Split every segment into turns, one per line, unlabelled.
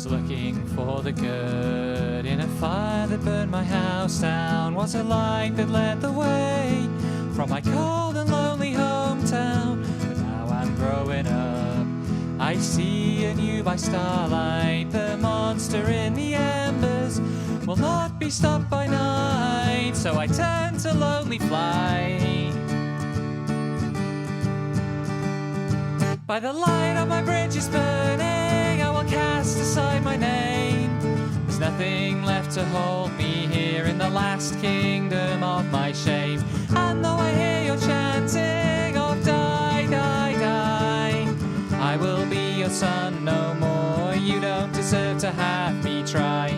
was looking for the good in a fire that burned my house down. Was a light that led the way from my cold and lonely hometown. But now I'm growing up, I see anew by starlight. The monster in the embers will not be stopped by night. So I turn to lonely flight. By the light on my bridge is burning, I will cast aside my name. There's nothing left to hold me here in the last kingdom of my shame. And though I hear your chanting of die, die, die, I will be your son no more. You don't deserve to have me try.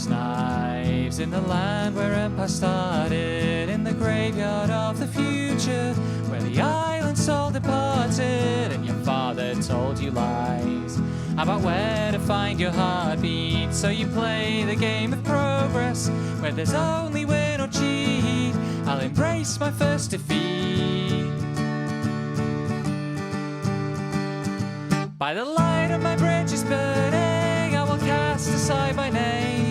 Knives in the land where empire started, in the graveyard of the future, where the island soul departed, and your father told you lies about where to find your heartbeat. So you play the game of progress, where there's only win or cheat. I'll embrace my first defeat. By the light of my bridge is burning, I will cast aside my name.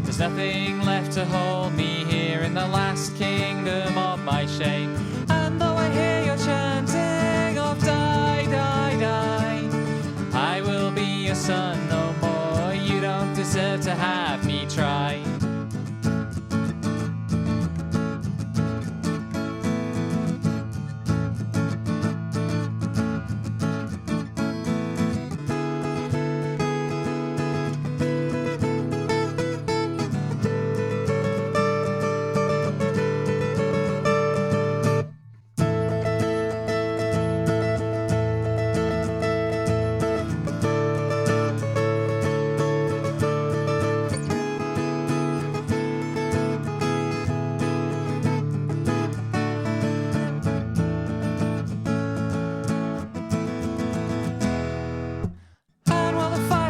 There's nothing left to hold me here in the last kingdom of my shame. And though I hear your chanting of die, die, die, I will be your son no more. You don't deserve to have me try.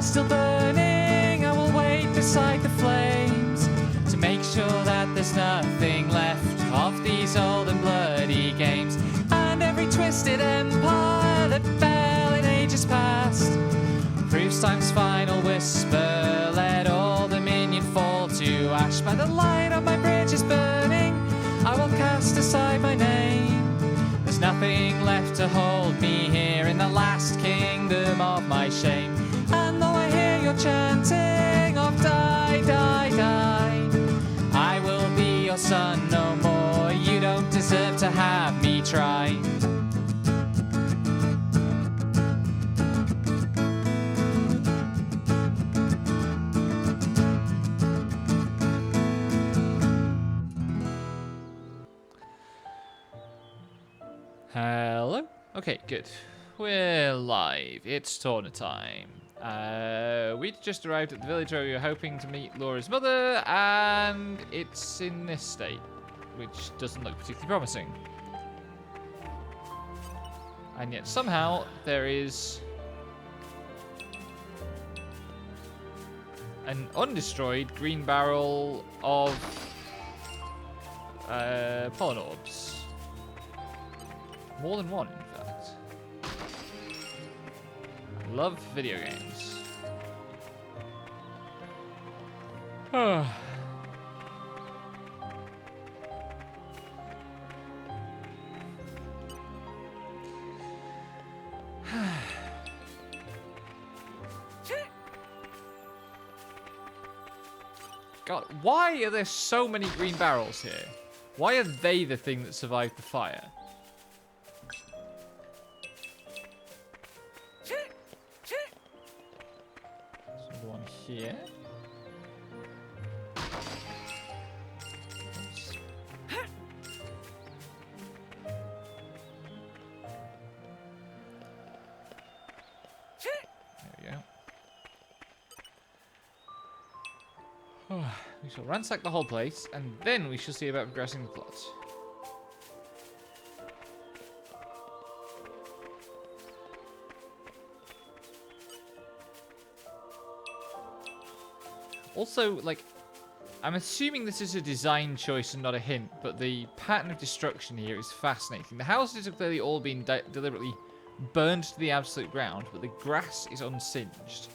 Still burning, I will wait beside the flames to make sure that there's nothing left of these old and bloody games. And every twisted empire that fell in ages past proves time's final whisper, let all dominion fall to ash. By the light of my bridge is burning, I will cast aside my name. There's nothing left to hold me here in the last kingdom of my shame. And though I hear your chanting of die, die, die, I will be your son no more. You don't deserve to have me try. Hello? Okay, good. We're live. It's Torna time. We just arrived at the village where we were hoping to meet Laura's mother, and it's in this state, which doesn't look particularly promising. And yet somehow there is an undestroyed green barrel of pollen orbs. More than one, in fact. Love video games. God, why are there so many green barrels here? Why are they the thing that survived the fire? One here. Oops. There we go. We shall ransack the whole place, and then we shall see about progressing the plot. Also, like, I'm assuming this is a design choice and not a hint, but the pattern of destruction here is fascinating. The houses have clearly all been deliberately burned to the absolute ground, but the grass is unsinged.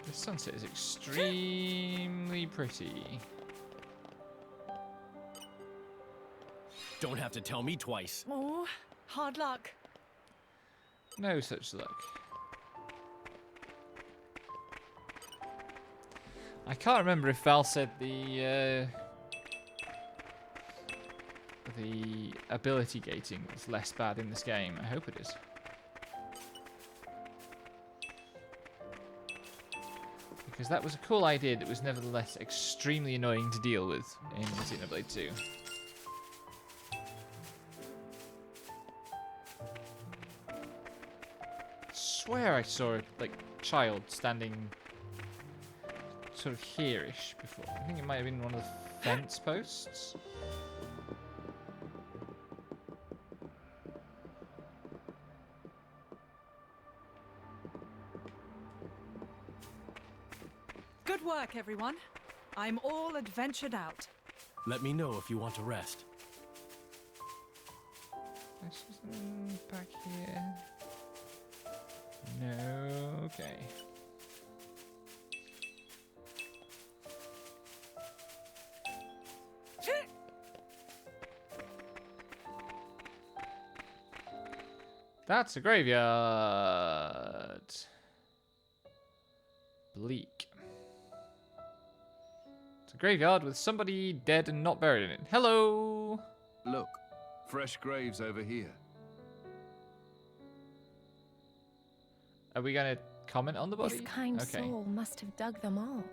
The sunset is extremely pretty.
Don't have to tell me twice.
Oh, hard luck.
No such luck. I can't remember if Val said the ability gating is less bad in this game. I hope it is. Because that was a cool idea that was nevertheless extremely annoying to deal with in Xenoblade 2. I swear I saw a child standing sort of here-ish before. I think it might have been one of the fence posts.
Good work, everyone. I'm all adventured out.
Let me know if you want to rest.
Back here. No, okay. That's a graveyard. Bleak. It's a graveyard with somebody dead and not buried in it. Hello!
Look, fresh graves over here.
Are we going to comment on the body?
This kind soul must have dug them all.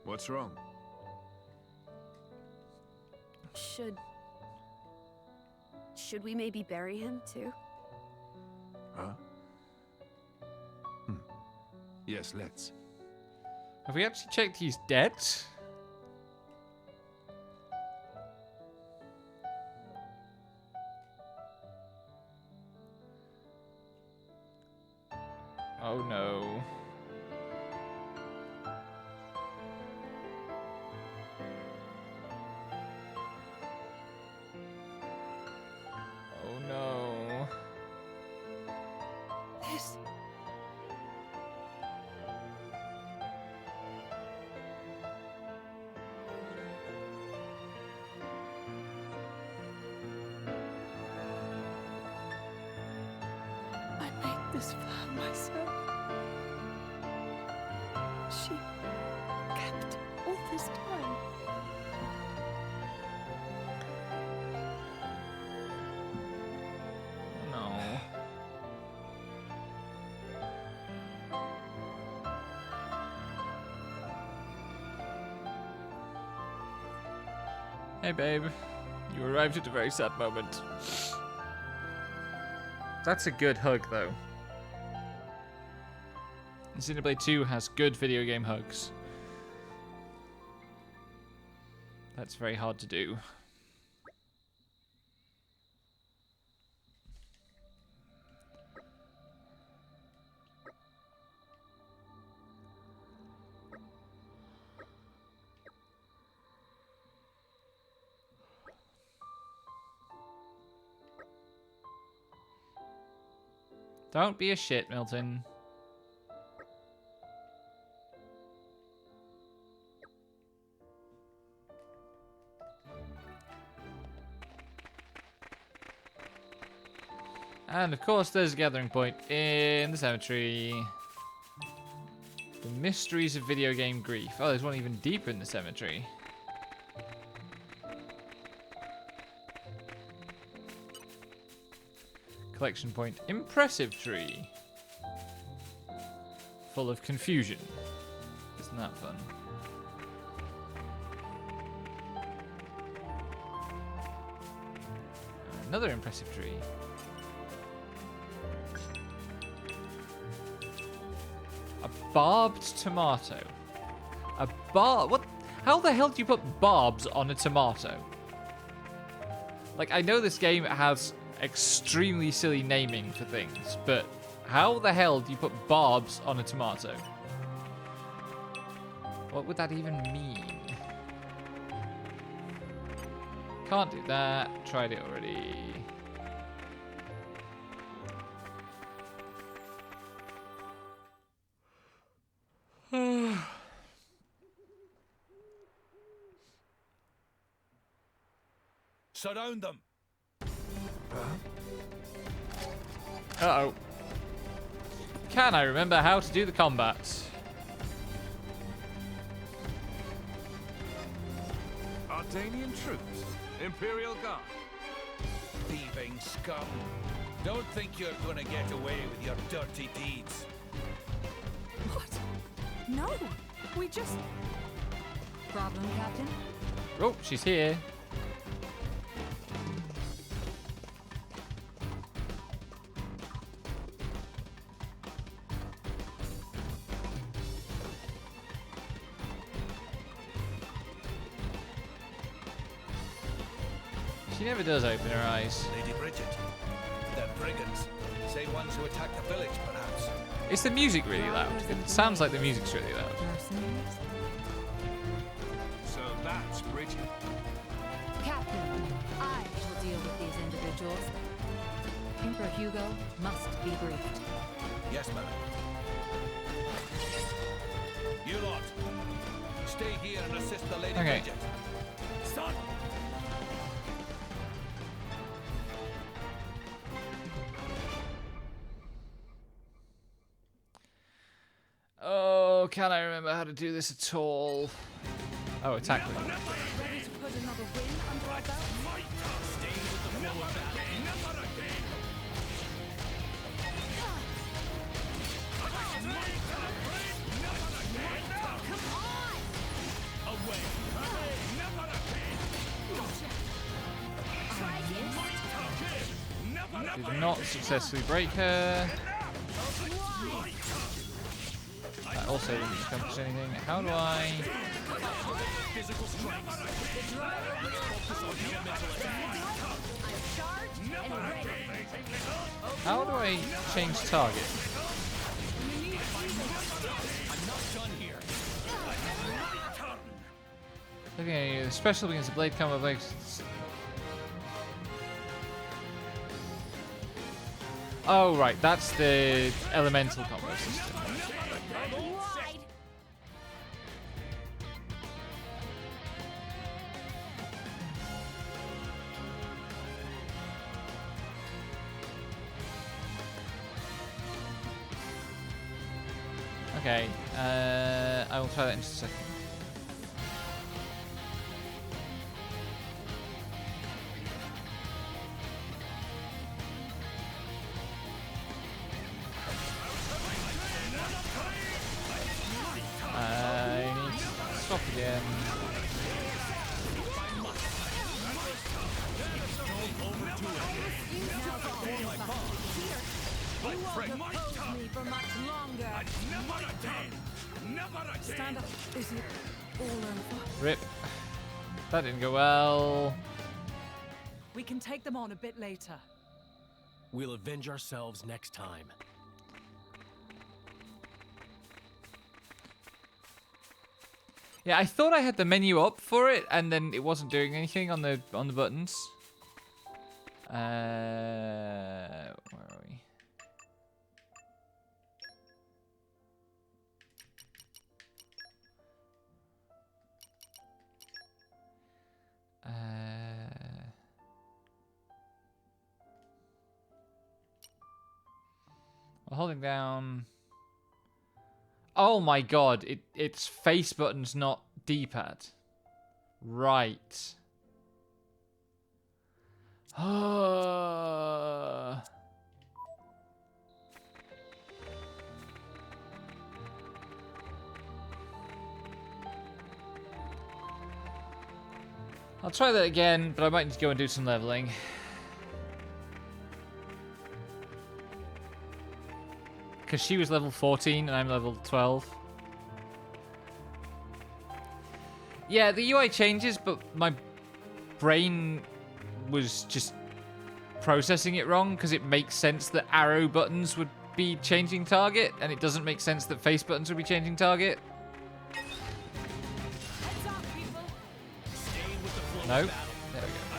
What's wrong?
Should we maybe bury him too?
Huh? Yes, let's.
Have we actually checked he's dead? Oh no. Oh no.
This... I made this flower myself. She kept all this time.
No. Hey babe, you arrived at a very sad moment. That's a good hug though. Xenoblade 2 has good video game hugs. That's very hard to do. Don't be a shit, Milton. And of course there's a gathering point in the cemetery. The mysteries of video game grief. Oh, there's one even deeper in the cemetery. Collection point. Impressive tree. Full of confusion. Isn't that fun? Another impressive tree. A barbed tomato. A what? How the hell do you put barbs on a tomato? Like, I know this game has extremely silly naming for things, but how the hell do you put barbs on a tomato? What would that even mean? Can't do that. Tried it already.
Surround them.
Uh-oh. Can I remember how to do the combat?
Ardanian troops. Imperial Guard.
Thieving scum. Don't think you're gonna get away with your dirty deeds.
What? No, we just... Problem, Captain?
Oh, she's here. She never does open her eyes.
Lady Bridget. They're brigands. Same ones who attacked the village, perhaps.
Is the music really loud? It sounds like the music's really loud.
Mercenaries?
So that's Bridget.
Captain, I shall deal with these individuals. Emperor Hugo must be briefed.
Yes, madam. You lot. Stay here and assist the Lady
Okay.
Bridget. Son!
Oh, can I remember how to do this at all? Oh, attack them.
Ready to put another win under our belt?
Did not successfully break her. That also didn't accomplish anything. How do I... How do I change target? Okay, special against the blade combo breaks. Oh, right, that's the elemental combo system. Okay, I will try that in just a second. I need to stop again.
Stand up. Is it all over?
Rip. That didn't go well.
We can take them on a bit later.
We'll avenge ourselves next time.
Yeah, I thought I had the menu up for it, and then it wasn't doing anything on the buttons. Where are we? While holding down. Oh my god! It's face buttons, not D-pad. Right. I'll try that again, but I might need to go and do some leveling. because she was level 14 and I'm level 12. Yeah, the UI changes, but my brain was just processing it wrong because it makes sense that arrow buttons would be changing target, and it doesn't make sense that face buttons would be changing target. No. There we go.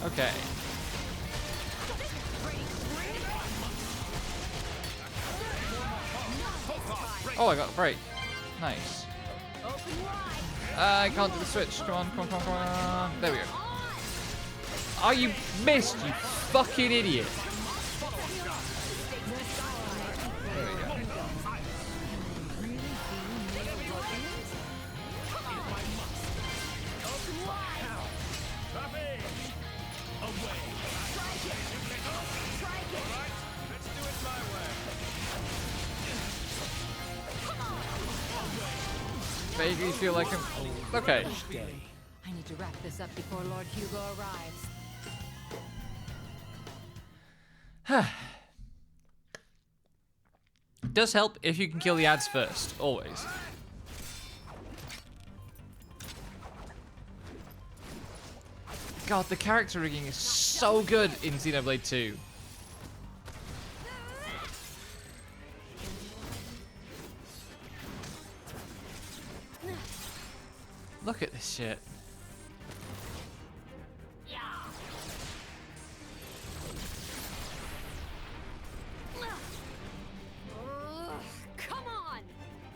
Okay. Oh, I got a break. Nice. I can't do the switch. Come on, come on, come on, come on. There we go. Oh, you missed, you fucking idiot. There we go. Vaguely feel like I'm... Okay.
I need to wrap this up before Lord Hugo arrives.
It does help if you can kill the ads first, always. God, the character rigging is so good in Xenoblade 2. Look at this shit.
Come on!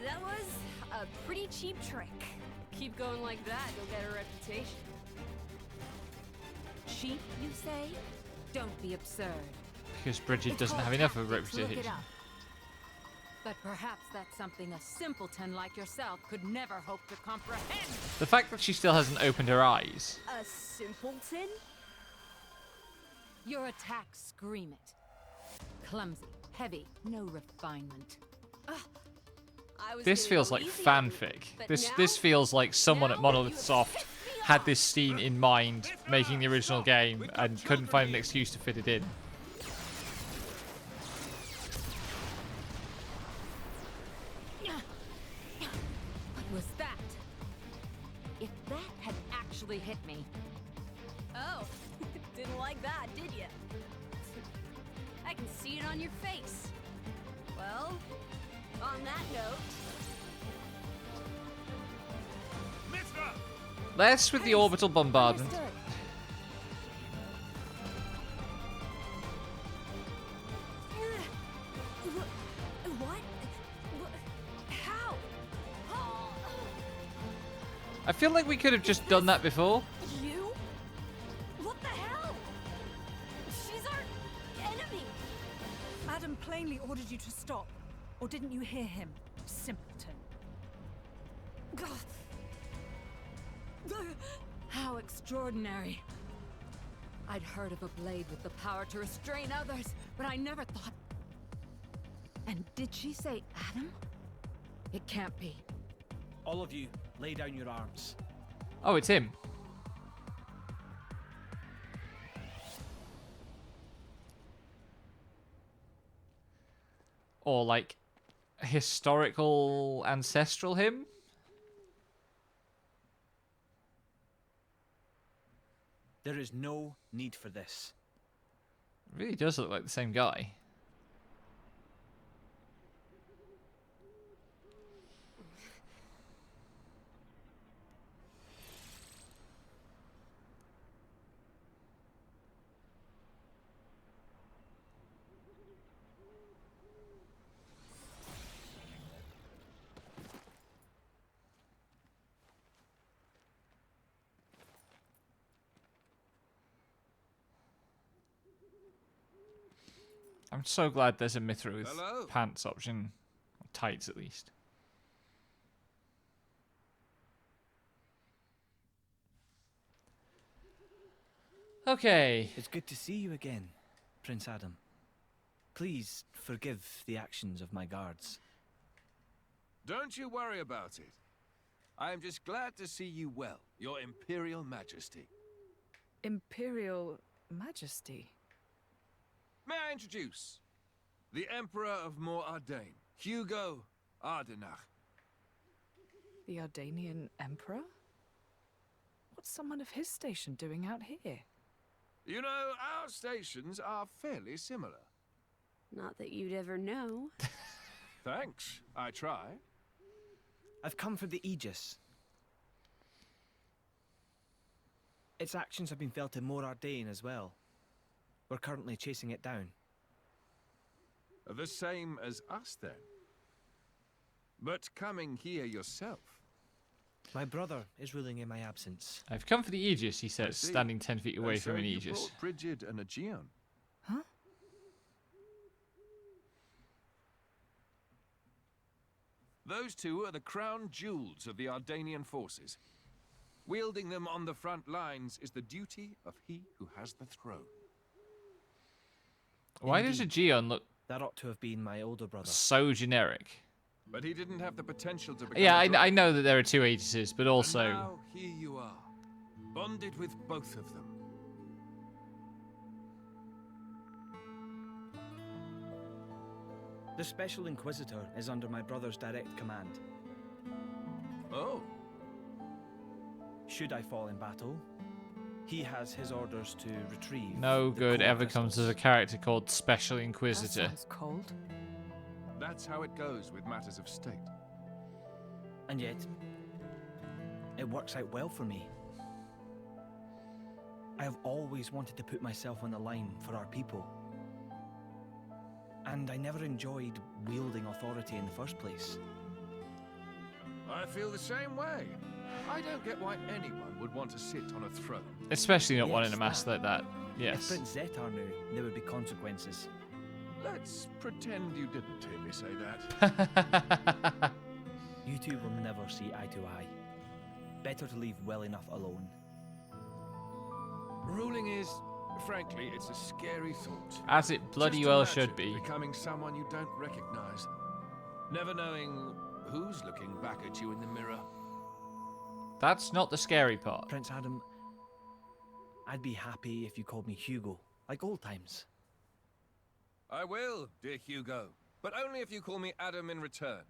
That was a pretty cheap trick. Keep going like that, you'll get a reputation.
Cheap, you say? Don't be absurd.
Because Bridget
It's
doesn't
called
have enough of a
tactics. Look it
reputation.
up. But perhaps that's something a simpleton like yourself could never hope to comprehend.
The fact that she still hasn't opened her eyes.
A simpleton?
Your attacks scream it. Clumsy, heavy, no refinement.
This feels like fanfic. This feels like someone at Monolith Soft had this scene in mind making the original game and couldn't find an excuse to fit it in.
What was that? If that had actually hit me,
Oh, didn't like that, did you? I can see it on your face. Well, on that note...
Less with the orbital bombardment.
Understood. What? How?
I feel like we could have just done that before.
You? What the hell? She's our enemy.
Adam plainly ordered you to stop. Or didn't you hear him, simpleton?
how extraordinary. I'd heard of a blade with the power to restrain others, but I never thought... And did she say Adam? It can't be.
All of you, lay down your arms.
Oh, it's him. Or like historical ancestral him?
There is no need for this.
It really does look like the same guy. I'm so glad there's a Mithra with
Hello?
pants option. Or tights, at least. Okay.
It's good to see you again, Prince Adam. Please forgive the actions of my guards.
Don't you worry about it. I am just glad to see you well, Your Imperial Majesty.
Imperial Majesty.
May I introduce the Emperor of Mor Ardain, Hugo Ardenach.
The Ardanian Emperor? What's someone of his station doing out here?
You know, our stations are fairly similar.
Not that you'd ever know.
Thanks, I try.
I've come for the Aegis. Its actions have been felt in Mor Ardain as well. We're currently chasing it down.
The same as us, then. But coming here yourself.
My brother is ruling in my absence.
I've come for the Aegis, he
I
says,
see.
standing 10 feet away
And
from
so
an
you
Aegis.
brought Brigid and Aegeon.
Huh?
Those two are the crown jewels of the Ardanian forces. Wielding them on the front lines is the duty of he who has the throne.
Why does
Indeed.
Aegeon look
That ought to have been my older brother.
so generic?
But he didn't have the potential to become
Yeah,
a
I
dragon.
know that there are two Aegises, but
And
also...
now here you are, bonded with both of them.
The Special Inquisitor is under my brother's direct command.
Oh,
Should I fall in battle, he has his orders to retrieve.
No
the
good
core
ever comes as
crystals.
a character called Special
That
Inquisitor.
sounds cold.
that's how it goes with matters of state.
And yet, it works out well for me. I have always wanted to put myself on the line for our people. And I never enjoyed wielding authority in the first place.
I feel the same way. I don't get why anyone would want to sit on a throne.
Especially not one
Yes,
in a mask
that.
like that.
If
Yes.
Prince Zetar knew, there would be consequences.
Let's pretend you didn't hear me say that.
You two will never see eye to eye. Better to leave well enough alone.
Ruling is, frankly, it's a scary thought.
As it bloody
Just
well
imagine
should be.
becoming someone you don't recognize. Never knowing who's looking back at you in the mirror.
That's not the scary part.
Prince Adam, I'd be happy if you called me Hugo, like old times.
I will, dear Hugo, but only if you call me Adam in return.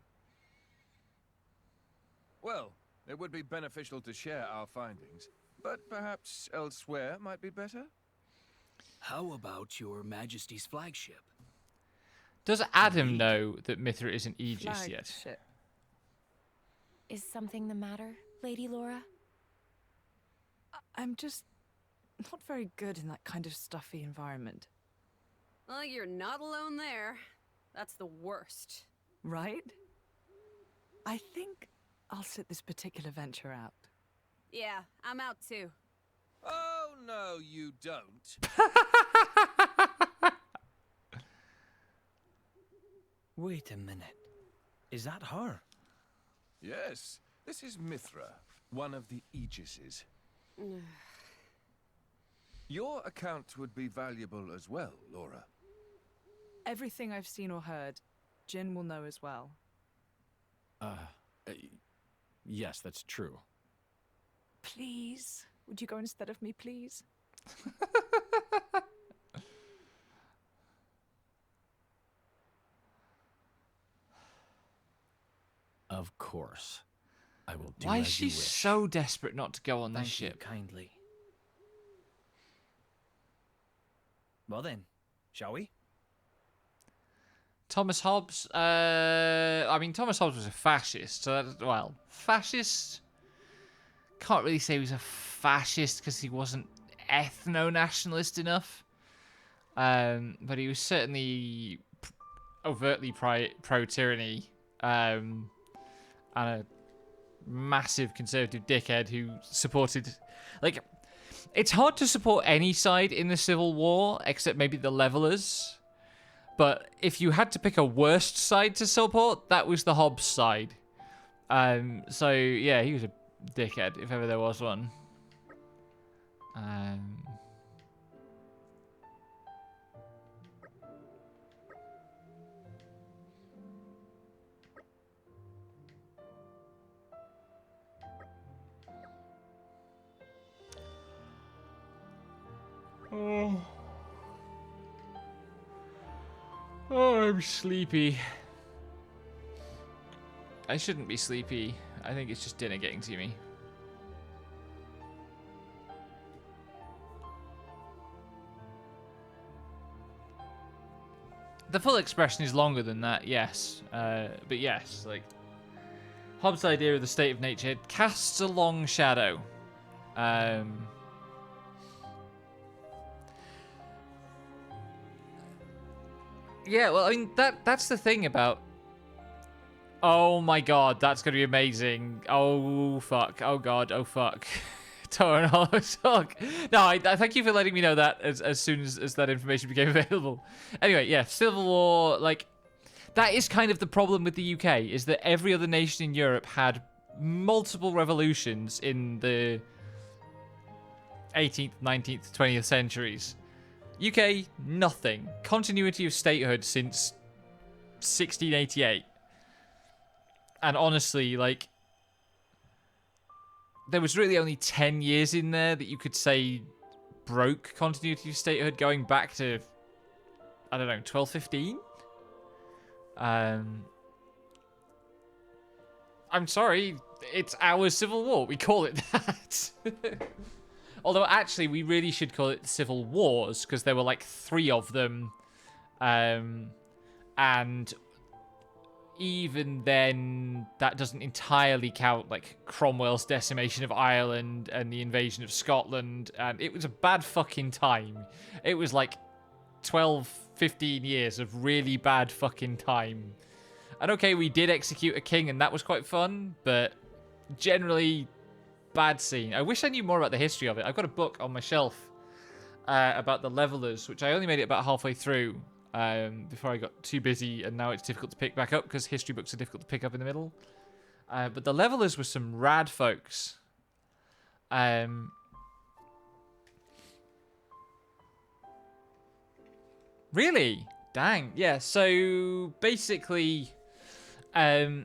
Well, it would be beneficial to share our findings, but perhaps elsewhere might be better?
How about your Majesty's flagship?
Does Adam know that Mithra isn't Aegis yet?
Flagship.
Is something the matter, Lady Laura?
I'm just not very good in that kind of stuffy environment.
Well, you're not alone there. That's the worst.
Right? I think I'll sit this particular venture out.
Yeah, I'm out too.
Oh, no, you don't.
Wait a minute. Is that her?
Yes, this is Mithra, one of the Aegises. Your account would be valuable as well, Laura.
Everything I've seen or heard, Jin will know as well.
Yes, that's true.
Please? Would you go instead of me, please?
Of course. I will do
Why is
as
she
you wish.
so desperate not to go on this
Thank you
ship?
kindly. Well then, shall we?
Thomas Hobbes, I mean, Thomas Hobbes was a fascist, so that, well, fascist? Can't really say he was a fascist because he wasn't ethno-nationalist enough. But he was certainly overtly pro-tyranny, and a massive conservative dickhead who supported, like, it's hard to support any side in the Civil War, except maybe the Levelers. But if you had to pick a worst side to support, that was the Hobbs side. So yeah, he was a dickhead if ever there was one. Oh, I'm sleepy. I shouldn't be sleepy. I think it's just dinner getting to me. The full expression is longer than that, yes. But yes, like, Hobbes' idea of the state of nature casts a long shadow. Yeah, well, I mean, that's the thing about... Oh my god, that's going to be amazing. Oh, fuck. Oh god, oh fuck. Torn Hollow Sock. No, I thank you for letting me know that as soon as that information became available. Anyway, yeah, Civil War, like... That is kind of the problem with the UK, is that every other nation in Europe had multiple revolutions in the 18th, 19th, 20th centuries. UK, nothing. Continuity of statehood since 1688. And honestly, like, there was really only 10 years in there that you could say broke continuity of statehood, going back to, I don't know, 1215? I'm sorry, it's our Civil War. We call it that. Although, actually, we really should call it Civil Wars, because there were, like, 3 of them. And even then, that doesn't entirely count, like, Cromwell's decimation of Ireland and the invasion of Scotland. And it was a bad fucking time. It was, like, 12, 15 years of really bad fucking time. And okay, we did execute a king, and that was quite fun, but generally... bad scene. I wish I knew more about the history of it. I've got a book on my shelf about the Levelers, which I only made it about halfway through before I got too busy, and now it's difficult to pick back up because history books are difficult to pick up in the middle. But the Levelers were some rad folks. Really? Dang. Yeah, so basically after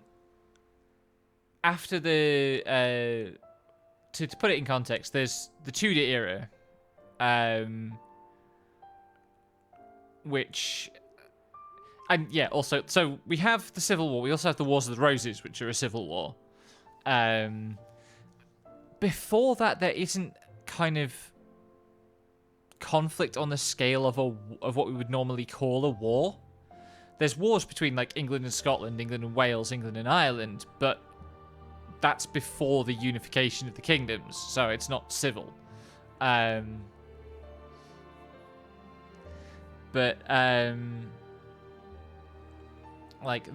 the... To put it in context, there's the Tudor era, which, and yeah, also, so we have the Civil War, we also have the Wars of the Roses, which are a civil war. Before that, there isn't kind of conflict on the scale of what we would normally call a war. There's wars between, like, England and Scotland, England and Wales, England and Ireland, but that's before the unification of the kingdoms, so it's not civil. Like,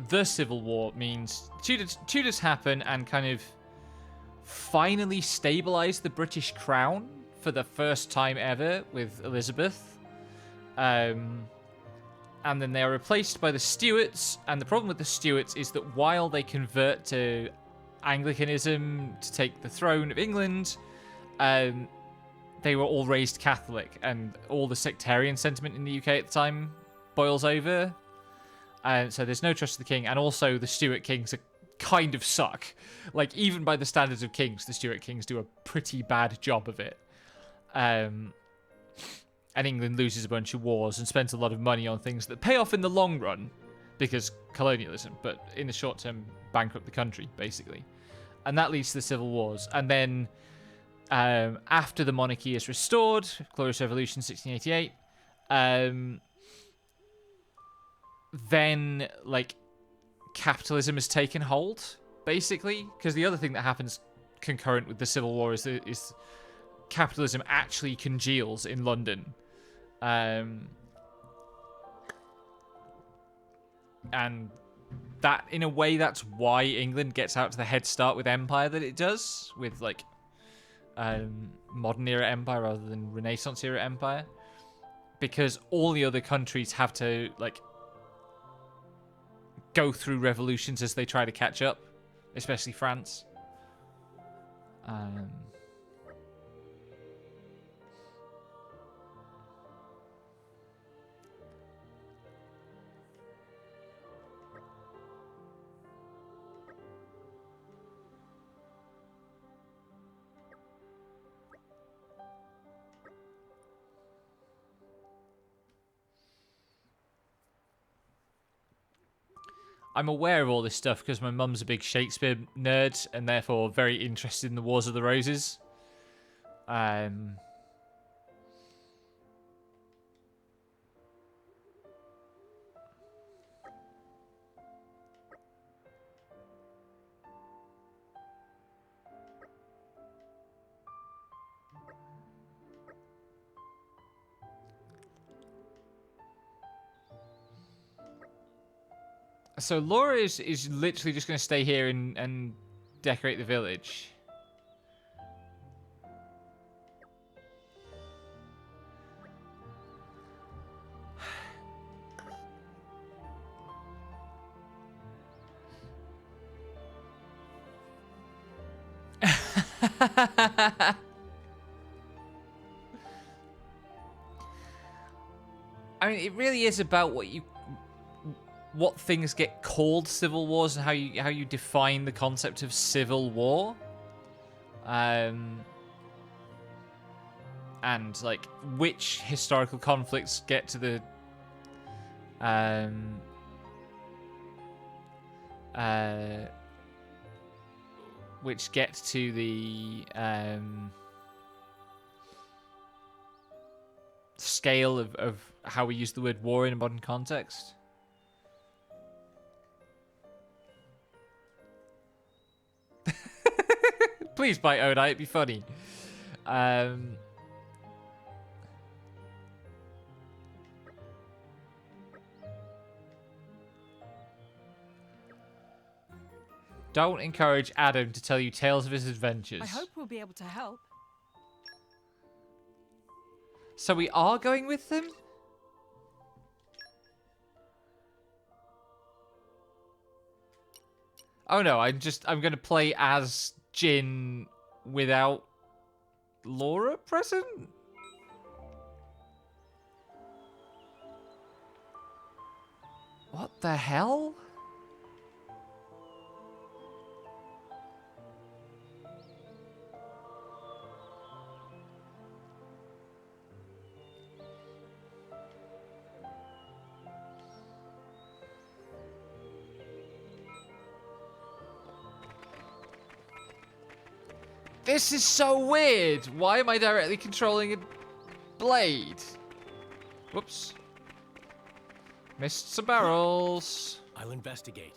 the Civil War means Tudors happen and kind of finally stabilize the British crown for the first time ever with Elizabeth. And then they are replaced by the Stuarts, and the problem with the Stuarts is that while they convert to Anglicanism to take the throne of England, they were all raised Catholic, and all the sectarian sentiment in the UK at the time boils over. So there's no trust of the king, and also the Stuart kings are kind of suck. Like, even by the standards of kings, the Stuart kings do a pretty bad job of it. And England loses a bunch of wars and spends a lot of money on things that pay off in the long run, because colonialism, but in the short term, bankrupt the country, basically. And that leads to the Civil Wars. And then, after the monarchy is restored, Glorious Revolution, 1688, then, like, capitalism has taken hold, basically. Because the other thing that happens concurrent with the Civil War is capitalism actually congeals in London. And that, in a way, that's why England gets out to the head start with empire that it does, with, like, modern era empire rather than Renaissance era empire, because all the other countries have to, like, go through revolutions as they try to catch up, especially France. I'm aware of all this stuff because my mum's a big Shakespeare nerd and therefore very interested in the Wars of the Roses. So Laura is literally just going to stay here and decorate the village. I mean, it really is about what things get called civil wars and how you define the concept of civil war, and like which historical conflicts get to the which get to the scale of how we use the word war in a modern context. Please bite Odai, it'd be funny. Don't encourage Adam to tell you tales of his adventures.
I hope we'll be able to help.
So we are going with them? Oh no, I'm going to play as Jin without Laura present? What the hell? This is so weird. Why am I directly controlling a blade? Whoops. Missed some barrels.
I'll investigate.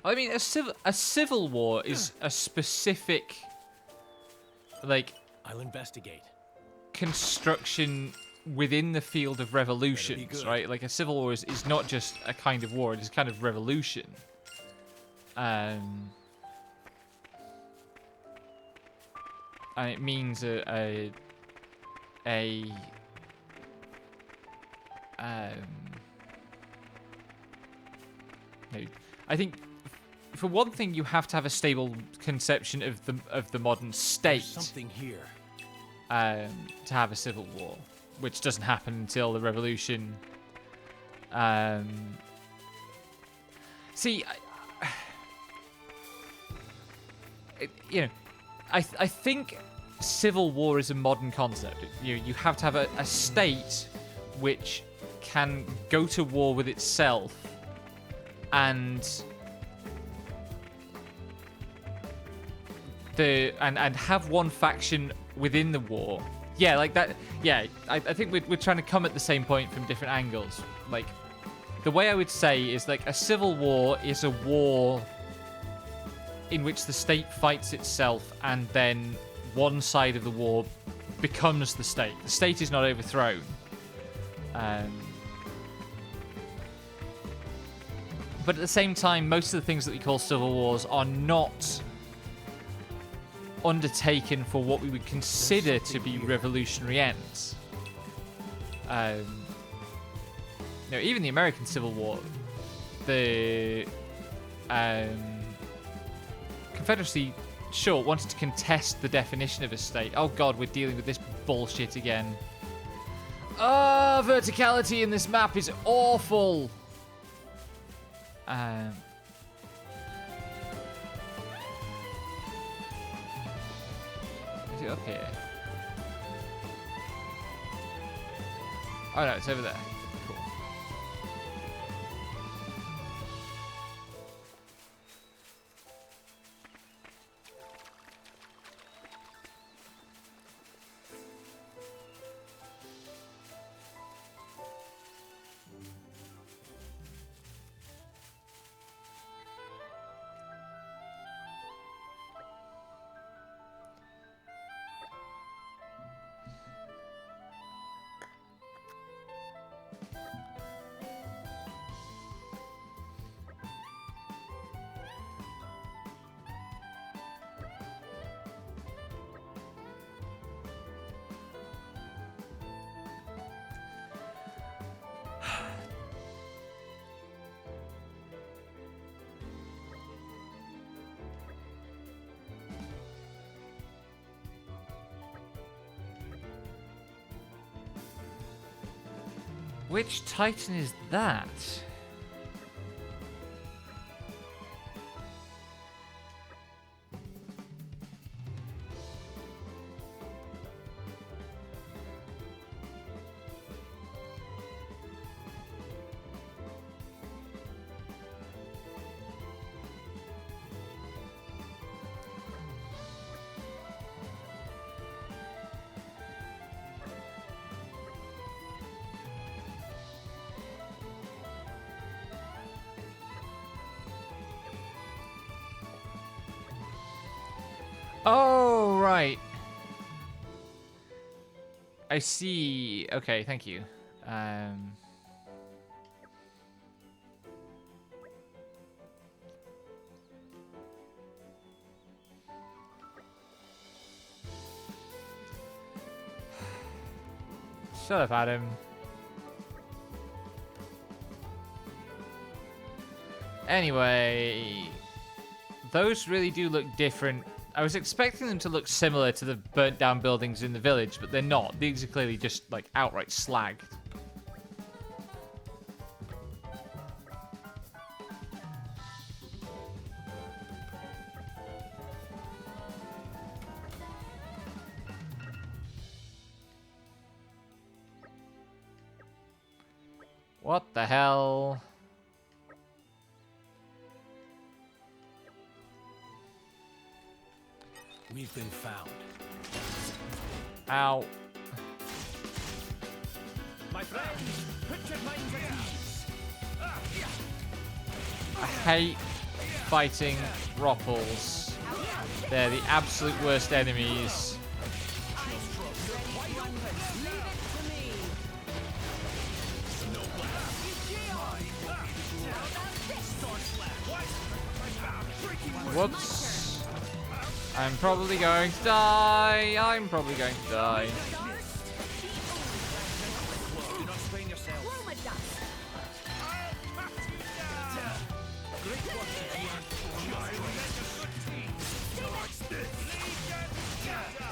I mean, a civil war is a specific, like,
I'll investigate.
construction within the field of revolutions, right? Like a civil war is not just a kind of war; it is a kind of revolution. And it means maybe I think for one thing you have to have a stable conception of the modern state.
There's something here.
To have a civil war, which doesn't happen until the revolution. See, I think civil war is a modern concept. You have to have a state which can go to war with itself and have one faction within the war. Yeah, like that. Yeah, I think we're trying to come at the same point from different angles. Like, the way I would say is like a civil war is a war in which the state fights itself and then one side of the war becomes the state. The state is not overthrown. But at the same time, most of the things that we call civil wars are not undertaken for what we would consider to be revolutionary ends. Even the American Civil War, the Confederacy, sure, wanted to contest the definition of a state. Oh god, we're dealing with this bullshit again. Oh, verticality in this map is awful. Is it up here? Oh no, it's over there. Cool. Which Titan is that? Oh, right. I see. Okay, thank you. Shut up, Adam. Anyway, those really do look different. I was expecting them to look similar to the burnt down buildings in the village, but they're not. These are clearly just like outright slagged. What the hell?
We've been found.
Ow.
My friends, put your minds at ease.
I hate fighting Ropples. They're the absolute worst enemies. Whoops. I'm probably going to die. I'm probably going to die.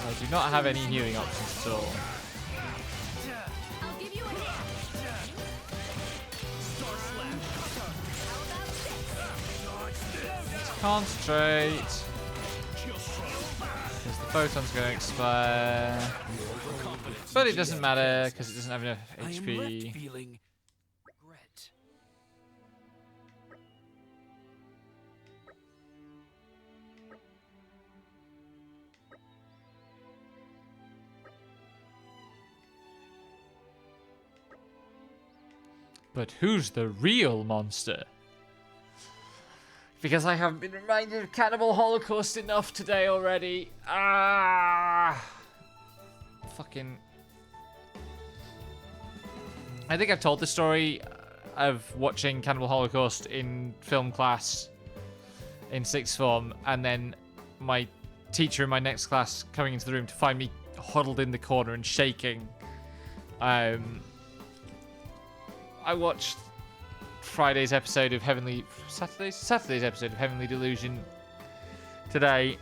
I do not have any healing options at all.
I'll give you a hand.
Let's concentrate. Because the photon's going to expire. But it doesn't matter because it doesn't have enough HP.
Feeling regret.
But who's the real monster? Because I haven't been reminded of Cannibal Holocaust enough today already. Ah! Fucking... I think I've told the story of watching Cannibal Holocaust in film class in sixth form, and then my teacher in my next class coming into the room to find me huddled in the corner and shaking. I watched Saturday's episode of Heavenly Delusion today,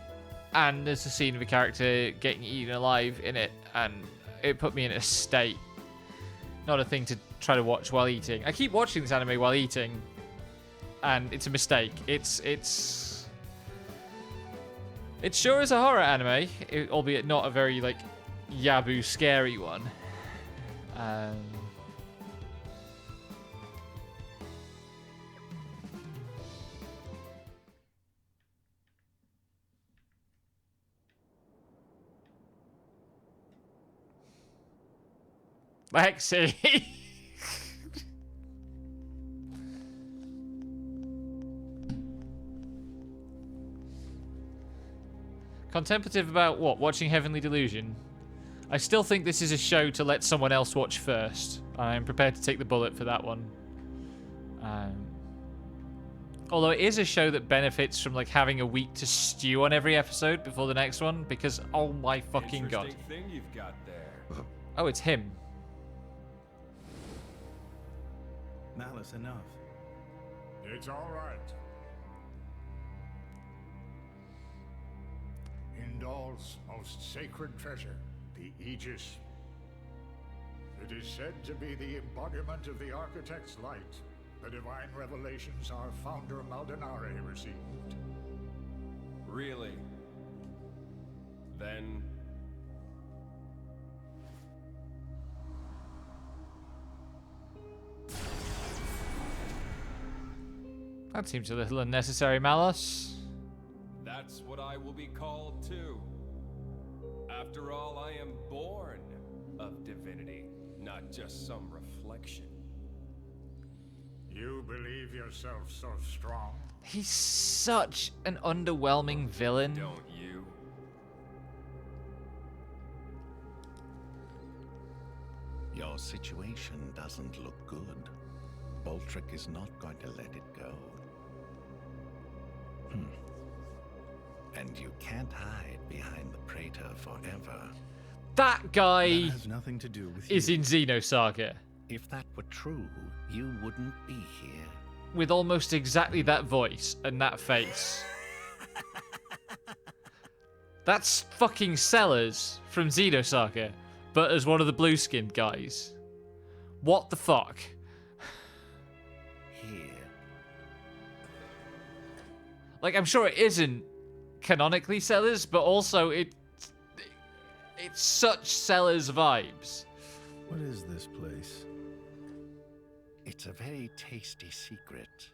and there's a scene of a character getting eaten alive in it, and it put me in a state. Not a thing to try to watch while eating. I keep watching this anime while eating, and it's a mistake. It's sure is a horror anime, albeit not a very like yabu scary one. Lexi. Contemplative about what? Watching Heavenly Delusion? I still think this is a show to let someone else watch first. I'm prepared to take the bullet for that one. Although it is a show that benefits from like having a week to stew on every episode before the next one, because oh my fucking god.
Interesting thing you've got there.
Oh, it's him.
Malice enough.
It's all right. Indal's most sacred treasure, the Aegis. It is said to be the embodiment of the architect's light, the divine revelations our founder Maldonare received.
Really? Then...
That seems a little unnecessary, Malice.
that's what I will be called too. After all, I am born of divinity, not just some reflection.
You believe yourself so strong?
He's such an underwhelming villain.
Don't you?
Your situation doesn't look good. Boltrick is not going to let it go. And you can't hide behind the Praetor forever.
That guy
That has nothing to do with
is
you.
in Xenosaga.
If that were true, you wouldn't be here.
With almost exactly that voice and that face. That's fucking Sellers from Xenosaga, but as one of the blue-skinned guys. What the fuck?
Here.
Like, I'm sure it isn't canonically Sellers, but also it's such Sellers vibes.
What is this place?
It's a very tasty secret.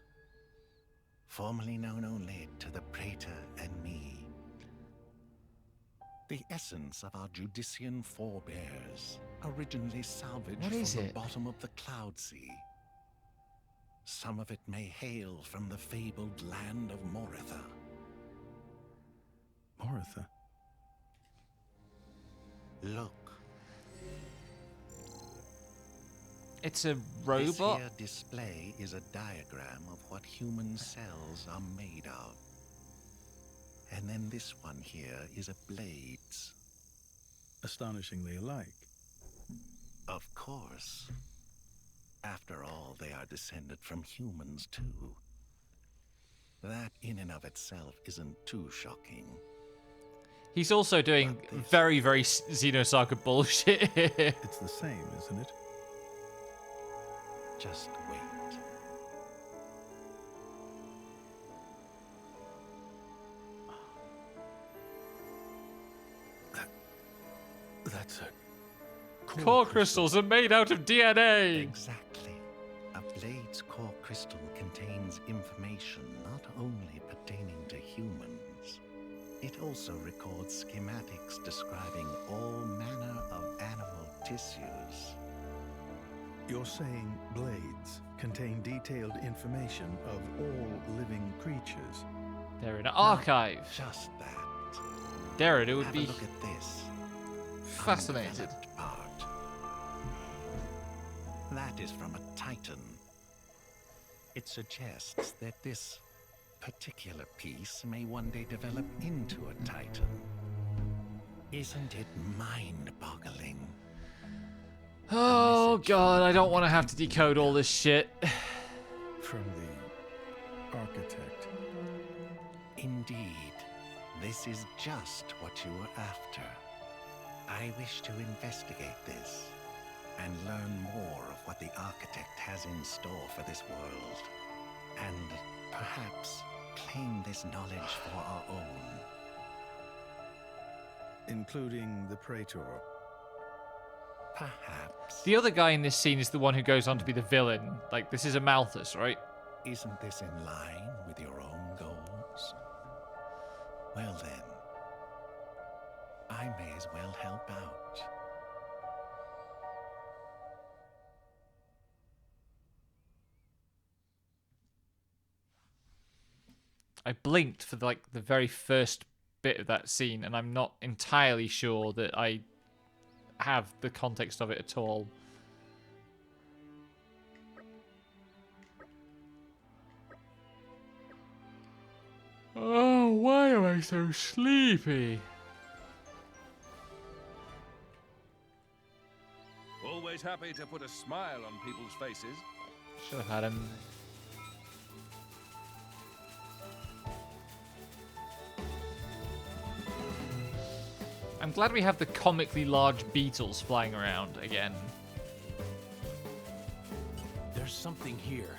Formerly known only to the Praetor and me. The essence of our Judician forebears, originally salvaged
What
from
is
the
it?
bottom of the Cloud Sea. Some of it may hail from the fabled land of Moritha.
Moritha?
Look.
It's a
This
robot?
here display is a diagram of what human cells are made of. And then this one here is a blades.
Astonishingly alike.
Of course. After all, they are descended from humans too. That in and of itself isn't too shocking.
He's also doing very, very Xenosaga bullshit.
It's the same, isn't it?
Just wait.
That's a
Core crystals are made out of DNA.
Exactly. A blade's core crystal contains information not only pertaining to humans, it also records schematics describing all manner of animal tissues.
You're saying blades contain detailed information of all living creatures.
They're an archive.
Just that.
Darren, it would
Have
be
a look at this.
fascinated.
Undeveloped part. That is from a titan. It suggests that this particular piece may one day develop into a titan. Isn't it mind-boggling?
Oh god, I don't want to have to decode all this shit.
From the architect.
Indeed, this is just what you were after. I wish to investigate this and learn more of what the architect has in store for this world, and perhaps claim this knowledge for our own.
Including the Praetor.
Perhaps.
The other guy in this scene is the one who goes on to be the villain. Like, this is a Malthus, right?
Isn't this in line with your own goals? Well then, I may as well help out.
I blinked for like the very first bit of that scene, and I'm not entirely sure that I have the context of it at all. Oh, why am I so sleepy?
Always happy to put a smile on people's faces.
Should have had him. I'm glad we have the comically large beetles flying around again.
There's something here.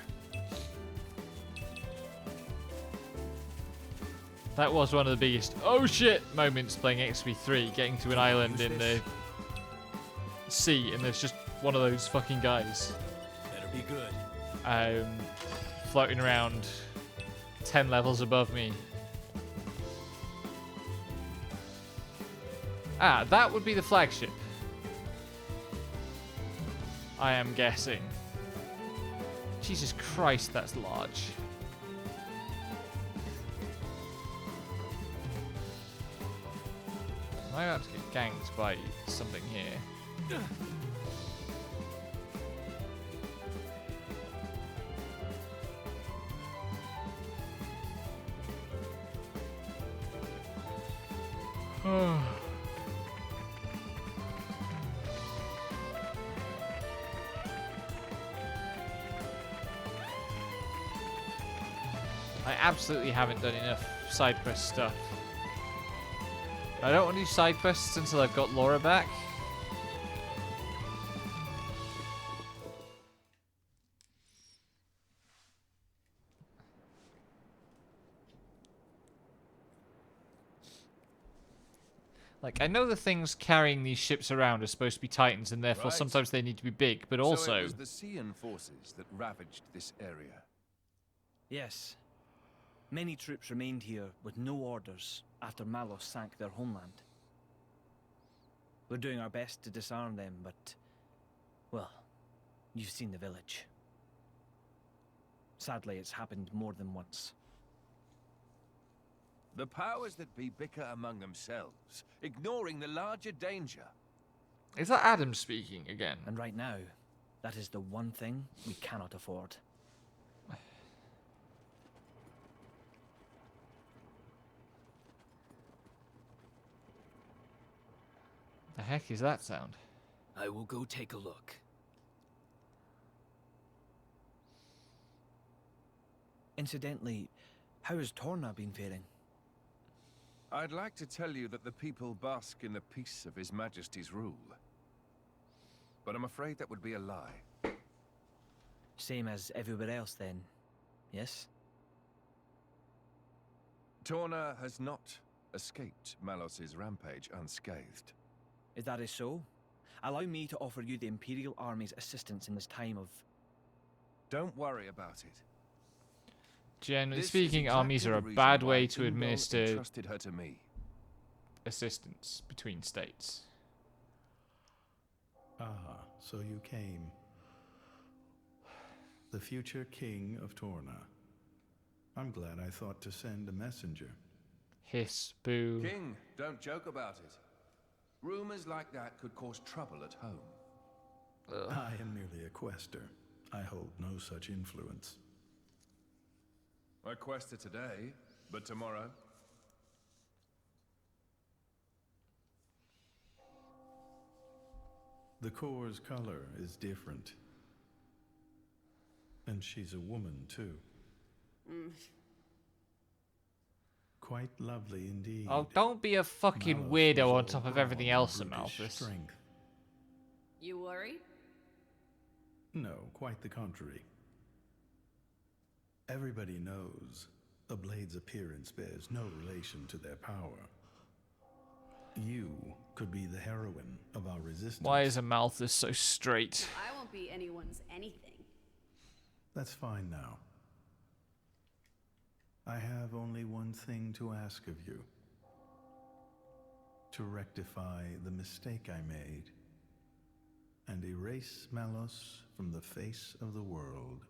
That was one of the biggest oh shit moments playing XP3, getting to an island in the sea and there's just one of those fucking guys.
Better be good.
Floating around 10 levels above me. Ah, that would be the flagship. I am guessing. Jesus Christ, that's large. Am I about to get ganked by something here? I absolutely haven't done enough side quest stuff. I don't want to do side quests until I've got Laura back. Like, I know the things carrying these ships around are supposed to be Titans, and therefore
Right.
sometimes they need to be big, but
So
also...
it was the Cian forces that ravaged this area.
Yes. Many troops remained here with no orders after Malos sank their homeland. We're doing our best to disarm them, but... well, you've seen the village. Sadly, it's happened more than once.
The powers that be bicker among themselves, ignoring the larger danger.
Is that Adam speaking again?
And right now, that is the one thing we cannot afford.
The heck is that sound?
I will go take a look.
Incidentally, how has Torna been faring?
I'd like to tell you that the people bask in the peace of His Majesty's rule. But I'm afraid that would be a lie.
Same as everywhere else then, yes?
Torna has not escaped Malos's rampage unscathed.
If that is so, allow me to offer you the Imperial Army's assistance in this time of...
Don't worry about it.
Generally
This is
speaking,
exactly
armies are
the
a
reason
bad
why
way to
Ingol
administer
entrusted her to me.
assistance between states.
Ah, so you came. The future king of Torna. I'm glad I thought to send a messenger.
Hiss, boo.
King, don't joke about it. Rumors like that could cause trouble at home.
I am merely a quester. I hold no such influence.
I quested today, but tomorrow.
The core's color is different. And she's a woman, too. Quite lovely indeed.
Oh, don't be a fucking
Malos
weirdo
was
on
all
top of
brawn
everything
and
else,
brutish
Amalthus.
strength.
You worried?
No, quite the contrary. Everybody knows a blade's appearance bears no relation to their power. You could be the heroine of our resistance.
Why is Amalthus so straight?
I won't be anyone's anything.
That's fine now. I have only one thing to ask of you. To rectify the mistake I made and erase Malos from the face of the world.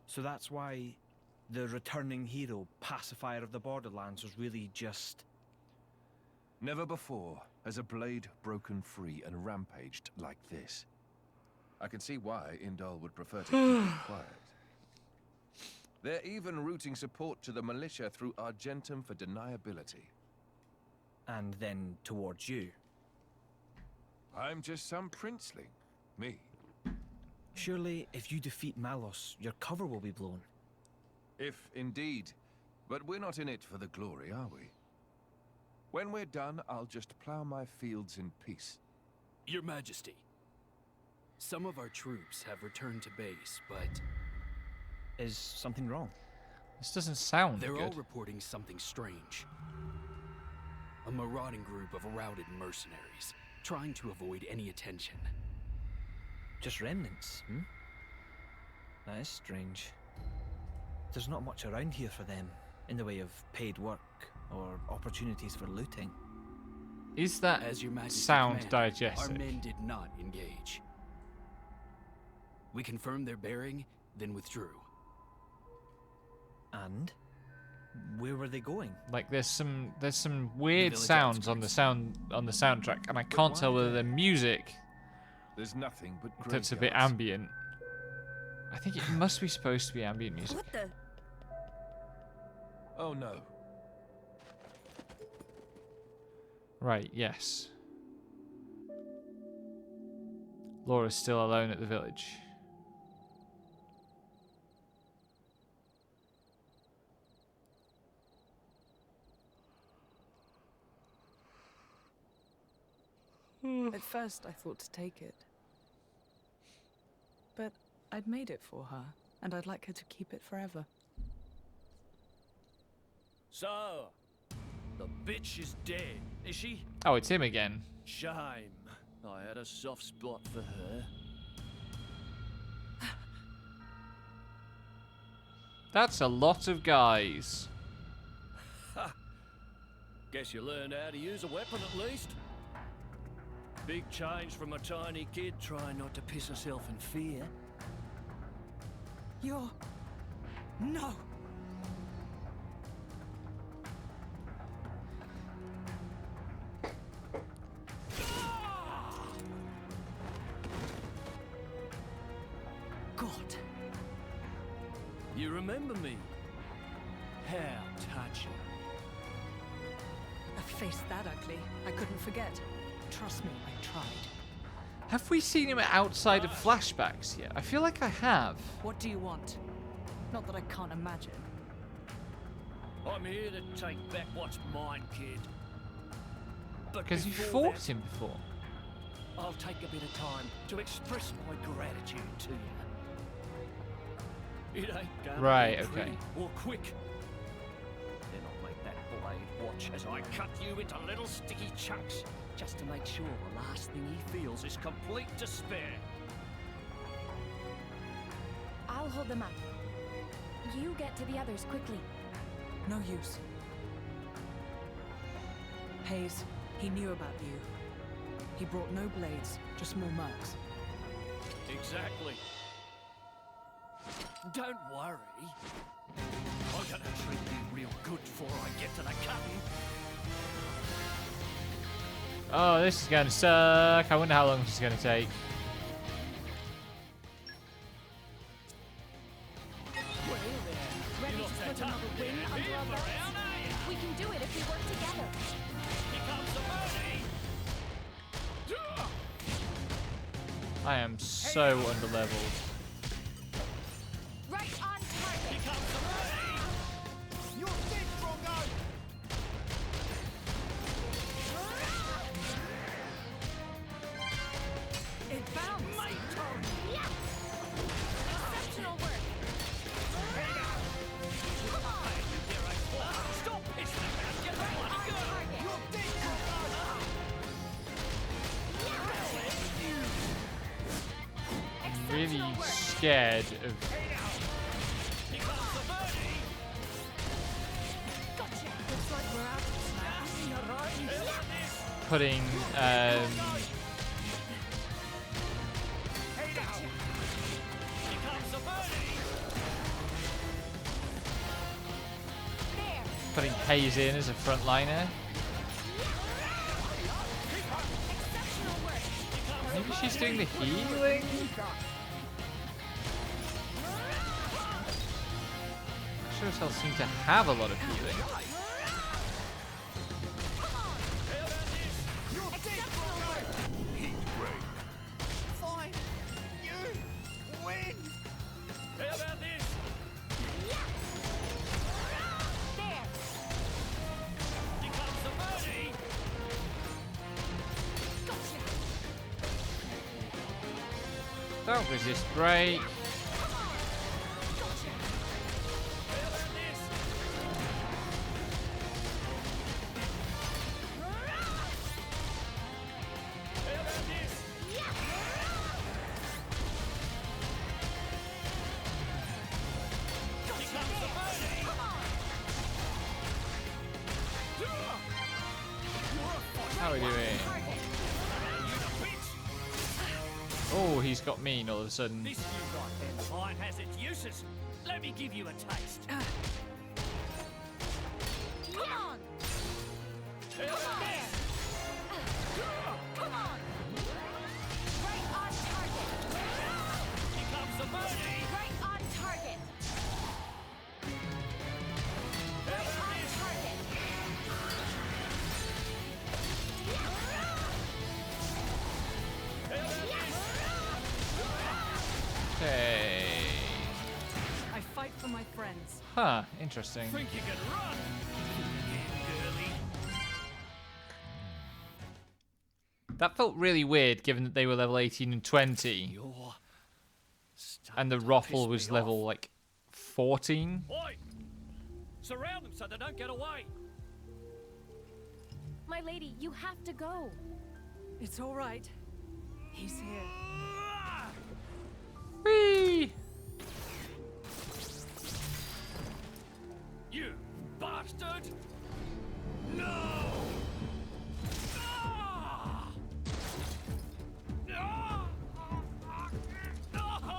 So that's why the returning hero, pacifier of the Borderlands, was really just...
Never before has a blade broken free and rampaged like this. I can see why Indal would prefer to keep it quiet. They're even routing support to the militia through Argentum for deniability.
And then towards you.
I'm just some princeling. Me.
Surely, if you defeat Malos, your cover will be blown.
If indeed. But we're not in it for the glory, are we? When we're done, I'll just plow my fields in peace.
Your Majesty, some of our troops have returned to base, but...
Is something wrong?
This doesn't sound
They're
good.
all reporting something strange. A marauding group of routed mercenaries, trying to avoid any attention.
Just remnants, hmm? That is strange. There's not much around here for them, in the way of paid work or opportunities for looting.
Is that
As Your Majesty
sound
commanded,
diegetic?
Our men did not engage. We confirmed their bearing, then withdrew.
And? Where were they going?
Like there's some weird
village
sounds on the soundtrack, and I can't tell whether they're music
There's nothing but
that's a bit
graveyards.
ambient. I think it must be supposed to be ambient music.
What the?
Oh no.
Right, yes. Laura's still alone at the village.
At first, I thought to take it. But I'd made it for her, and I'd like her to keep it forever.
So, the bitch is dead, is she?
Oh, it's him again.
Shame. I had a soft spot for her.
That's a lot of guys.
Ha! Guess you learned how to use a weapon at least. Big change from a tiny kid trying not to piss herself in fear.
You're... No!
God. You remember me? How touching.
A face that ugly, I couldn't forget. Trust me, I tried.
Have we seen him outside of flashbacks yet? I feel like I have.
What do you want? Not that I can't imagine.
I'm here to take back what's mine, kid. But
Because you
before
fought him before.
I'll take a bit of time to express my gratitude to you. It ain't gonna
Right,
be
okay.
pretty or quick. Then I'll make that blade watch as I cut you into little sticky chunks, just to make sure the last thing he feels is complete despair.
I'll hold them up. You get to the others quickly.
No use. Hayes, he knew about you. He brought no blades, just more mercs.
Exactly. Don't worry. I'm gonna treat you real good before I get to the cutting.
Oh, this is going to suck. I wonder how long this is going to take.
Ready to put another win under our belts? We can do it if we work together.
I am so underleveled.
Right on target.
You're dead, Drongo!
It bounced!
My turn!
Exceptional work. Come on.
Stop pissing about! Get the
Right
money!
on target.
You're dead, Drongo!
I'm really
Exceptional work.
scared of
Gotcha.
Looks like we're out of snacks.
putting
There.
putting Hayes in as a frontliner.
Exceptional work.
Maybe she's doing the healing? Sure as hell seem to have a lot of healing.
Exceptional work.
Heat break. Fine. You win!
How about this?
There.
Here comes the money!
Gotcha.
Don't resist break.
Gotcha.
How are we doing? Oh, he's got mean all of a sudden.
This new right-hand line has its uses. Let me give you a taste.
Come on. Come on. Come on. Right on target.
Here comes the money!
Right on target. Right on target.
Okay.
I fight for my friends.
Huh, interesting.
Think you can run? Girly.
That felt really weird given that they were level 18 and 20
You're
and the
starting to
Roffle
piss
was
me
level
off.
like 14.
Oi! Surround them so they don't get away.
My lady, you have to go.
It's all right. He's here.
Whee!
You bastard! No! Ah! Ah! No!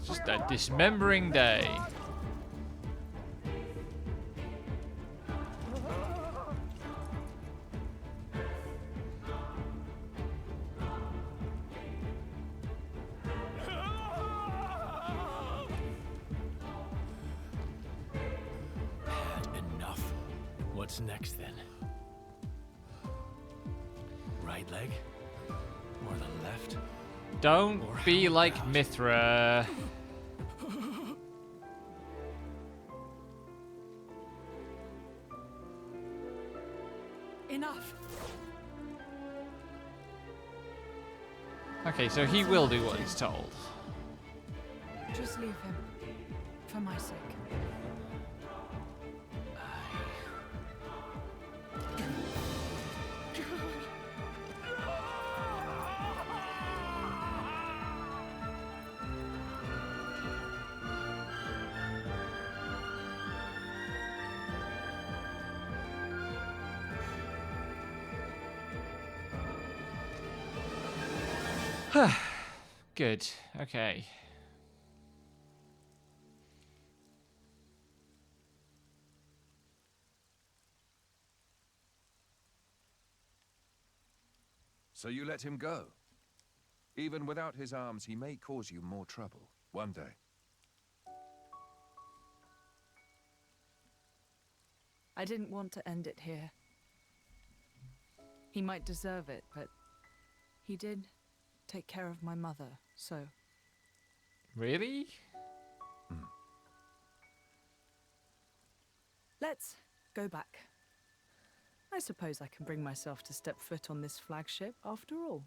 Just a dismembering day.
Enough. What's next then? Right leg? Or the left?
Don't
Or
be
how
like
about-
Mithra.
Enough.
Okay, so he will do what he's told.
Just leave him. For my sake.
Good. Okay.
So you let him go. Even without his arms, he may cause you more trouble one day.
I didn't want to end it here. He might deserve it, but he did take care of my mother, so...
Really?
Let's go back. I suppose I can bring myself to step foot on this flagship after all.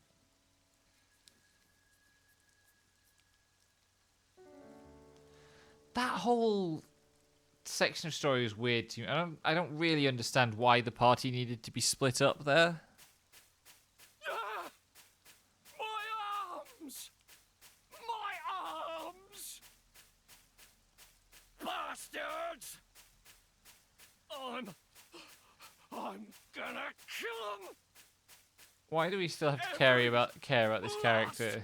That whole section of story is weird to me. I don't really understand why the party needed to be split up there.
Ah! My arms! My arms! Bastards! I'm gonna kill him!
Why do we still have to care about this character?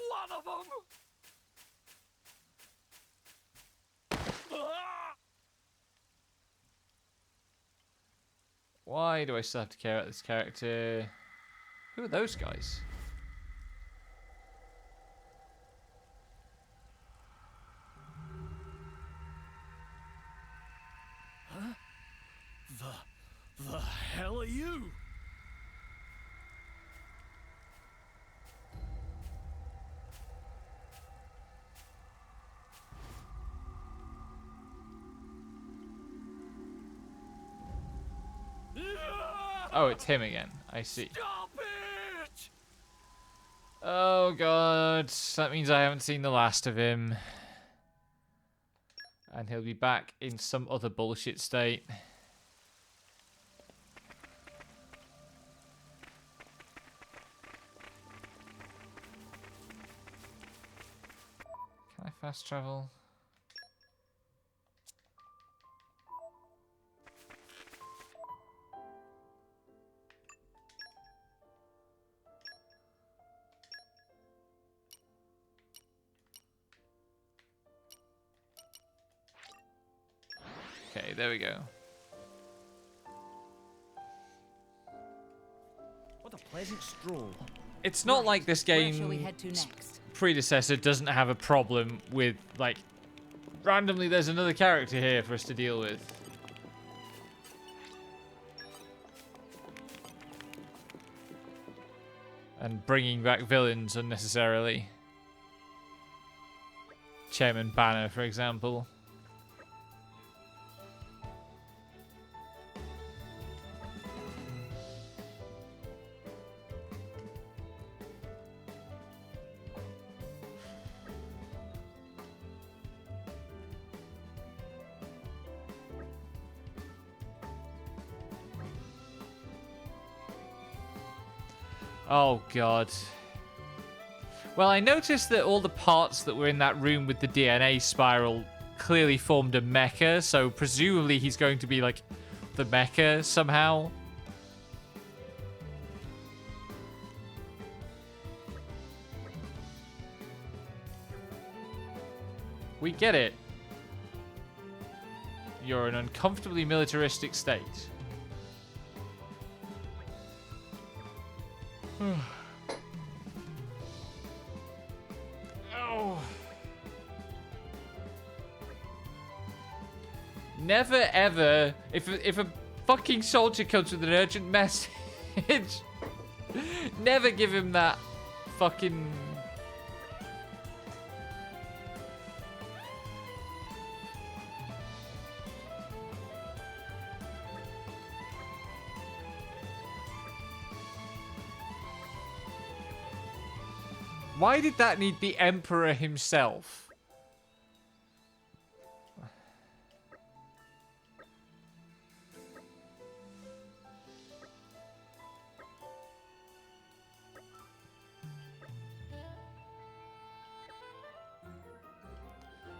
One of them!
Why do I still have to care about this character? Who are those guys?
Huh? The hell are you?
Oh, it's him again. I see.
Stop it!
Oh god, that means I haven't seen the last of him. And he'll be back in some other bullshit state. Can I fast travel? Okay, there we go.
What a pleasant stroll.
It's not like this
Where shall we
game's
head to next?
predecessor doesn't have a problem with, like, randomly there's another character here for us to deal with. And bringing back villains unnecessarily. Chairman Banner, for example. Oh, God. Well, I noticed that all the parts that were in that room with the DNA spiral clearly formed a mecha, so presumably he's going to be, like, the mecha somehow. We get it. You're an uncomfortably militaristic state. Oh. Never ever, if a fucking soldier comes with an urgent message, never give him that fucking... Why did that need the Emperor himself?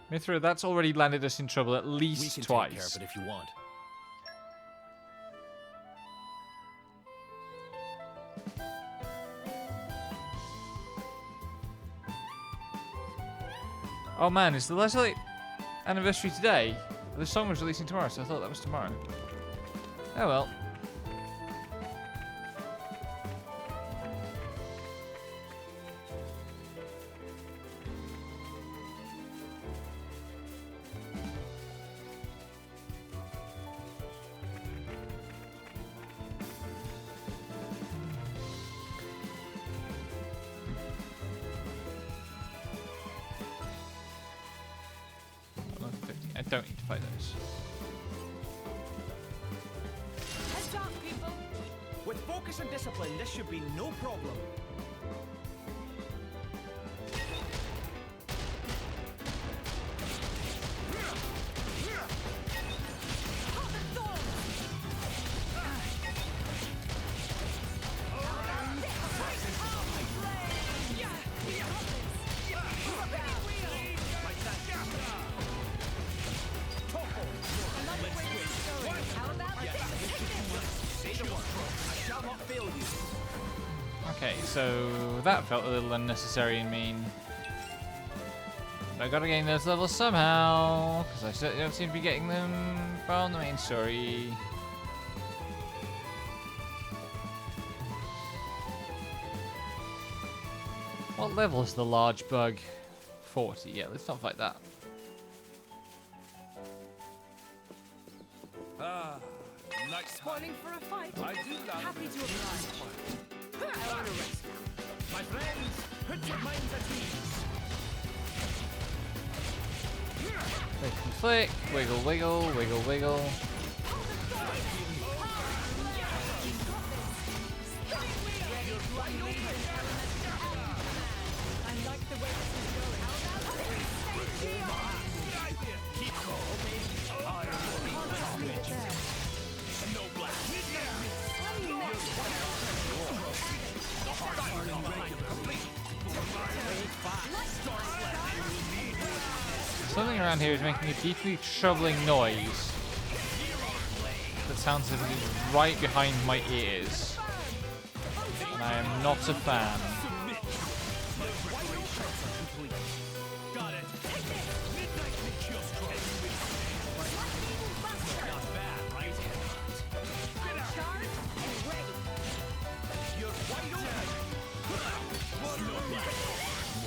Mithra, that's already landed us in trouble at least
We can
twice.
take care of it if you want.
Oh man, is the Leslie anniversary today? The song was releasing tomorrow, so I thought that was tomorrow. Oh well. I don't need to fight those.
Heads up, people!
With focus and discipline, this should be no problem.
Okay, so that felt a little unnecessary and mean. But I gotta gain those levels somehow, because I certainly don't seem to be getting them from the main story. What level is the large bug? 40. Yeah, let's not fight that.
Ah, nice.
Spoiling for a fight?
I do love
Happy to oblige. I want to rest now.
My friends, put your minds at ease.
Flick and flick, wiggle, wiggle, wiggle, wiggle.
I like the way this is going.
Keep calm. I will be
Something around here is making a deeply troubling noise that sounds as if it is right behind my ears. And I am not a fan.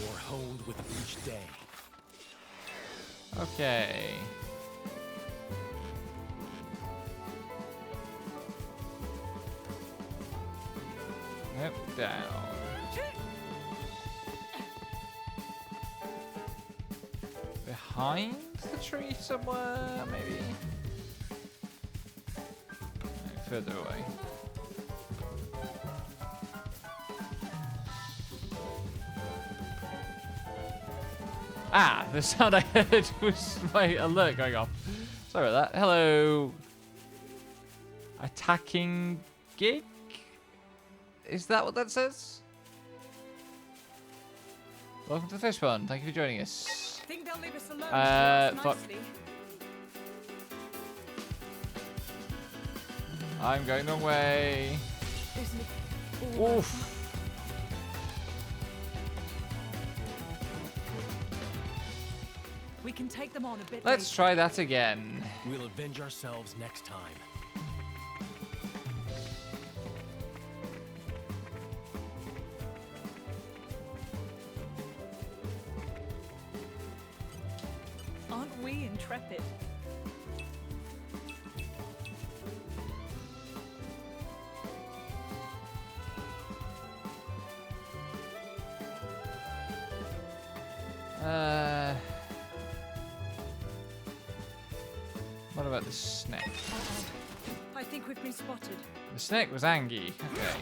More honed with each day.
Okay. Yep, down. Behind the tree somewhere, maybe? No, further away. Ah, the sound I heard was my alert going off. Sorry about that. Hello. Attacking gig? Is that what that says? Welcome to the first one. Thank you for joining us.
Think they'll leave us alone?
Fuck.
Nicely.
I'm going the wrong way. Oof.
We can take them on a bit
Let's
later.
try that again.
We'll avenge ourselves next time.
Aren't we intrepid?
What about the snake?
I think we've been spotted.
The snake was Angie. Okay.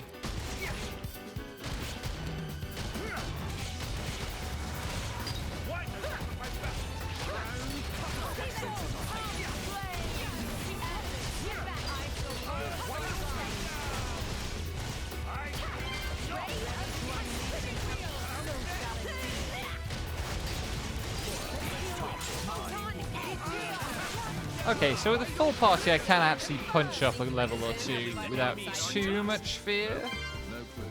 Okay, so with a full party, I can actually punch up a level or two without too much fear.
No clue.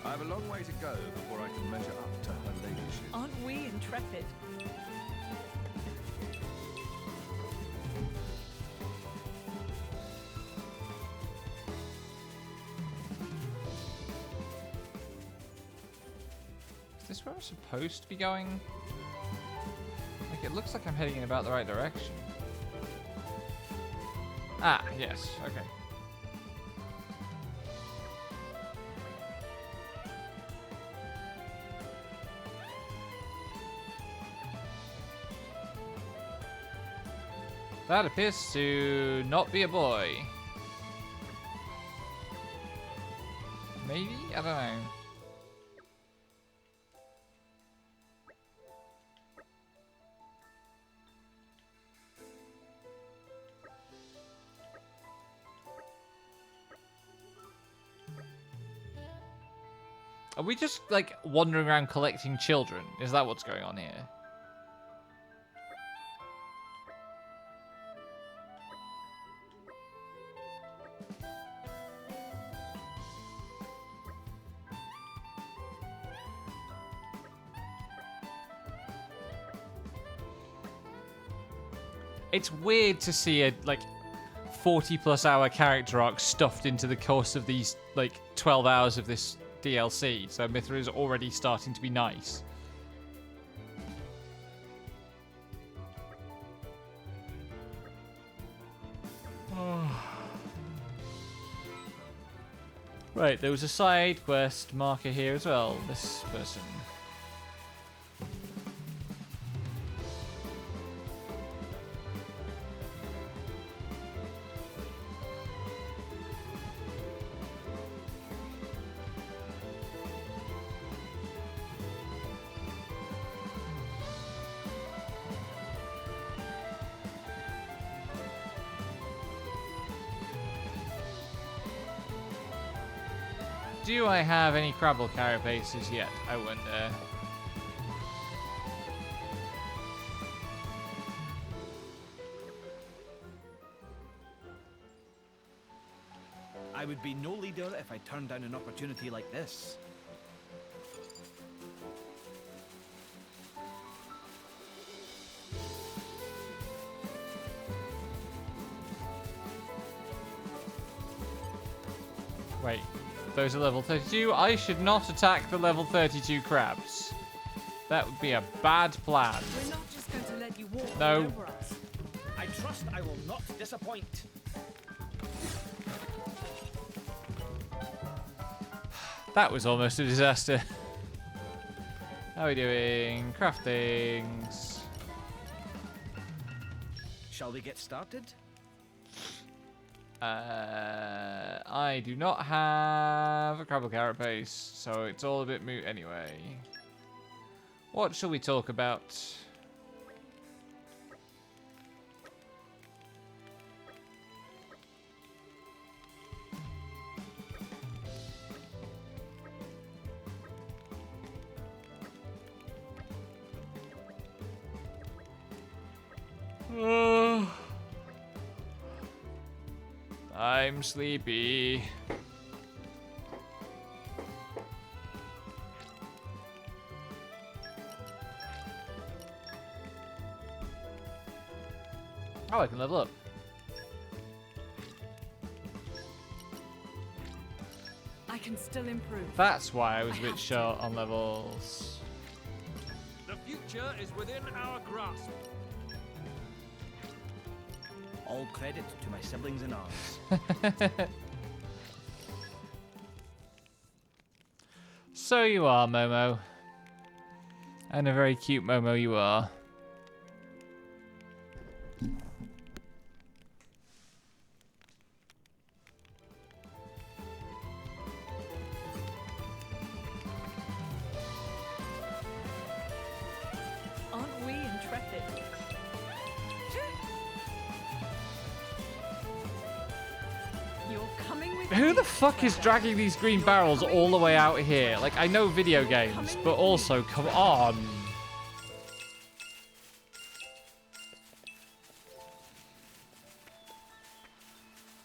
I have a long way to go before I can measure up to her ladyship.
Aren't we intrepid?
Is this where I'm supposed to be going? Like, it looks like I'm heading in about the right direction. Ah, yes, okay. That appears to not be a boy. Maybe? I don't know. Are we just, like, wandering around collecting children? Is that what's going on here? It's weird to see a, like, 40+ hour character arc stuffed into the course of these, like, 12 hours of this DLC, so Mithra is already starting to be nice. Right, there was a side quest marker here as well, this person. Do I have any Crabble carapaces yet? I wonder.
I would be no leader if I turned down an opportunity like this.
Wait. Those are level 32. I should not attack the level 32 crabs. That would be a bad plan.
We're not just going to let you walk
No.
over us.
I trust I will not disappoint.
That was almost a disaster. How are we doing? Craftings.
Shall we get started?
I do not have a Crabble carapace, so it's all a bit moot anyway. What shall we talk about? I'm sleepy. Oh, I can level up.
I can still improve.
That's why I was a bit short on levels.
The future is within our grasp.
All credit to my siblings in arms.
So you are, Momo. And a very cute Momo you are.
Aren't we intrepid? You're coming with
Who
me.
the fuck is dragging these green barrels all the way out here? Like, I know video games, but also, come on.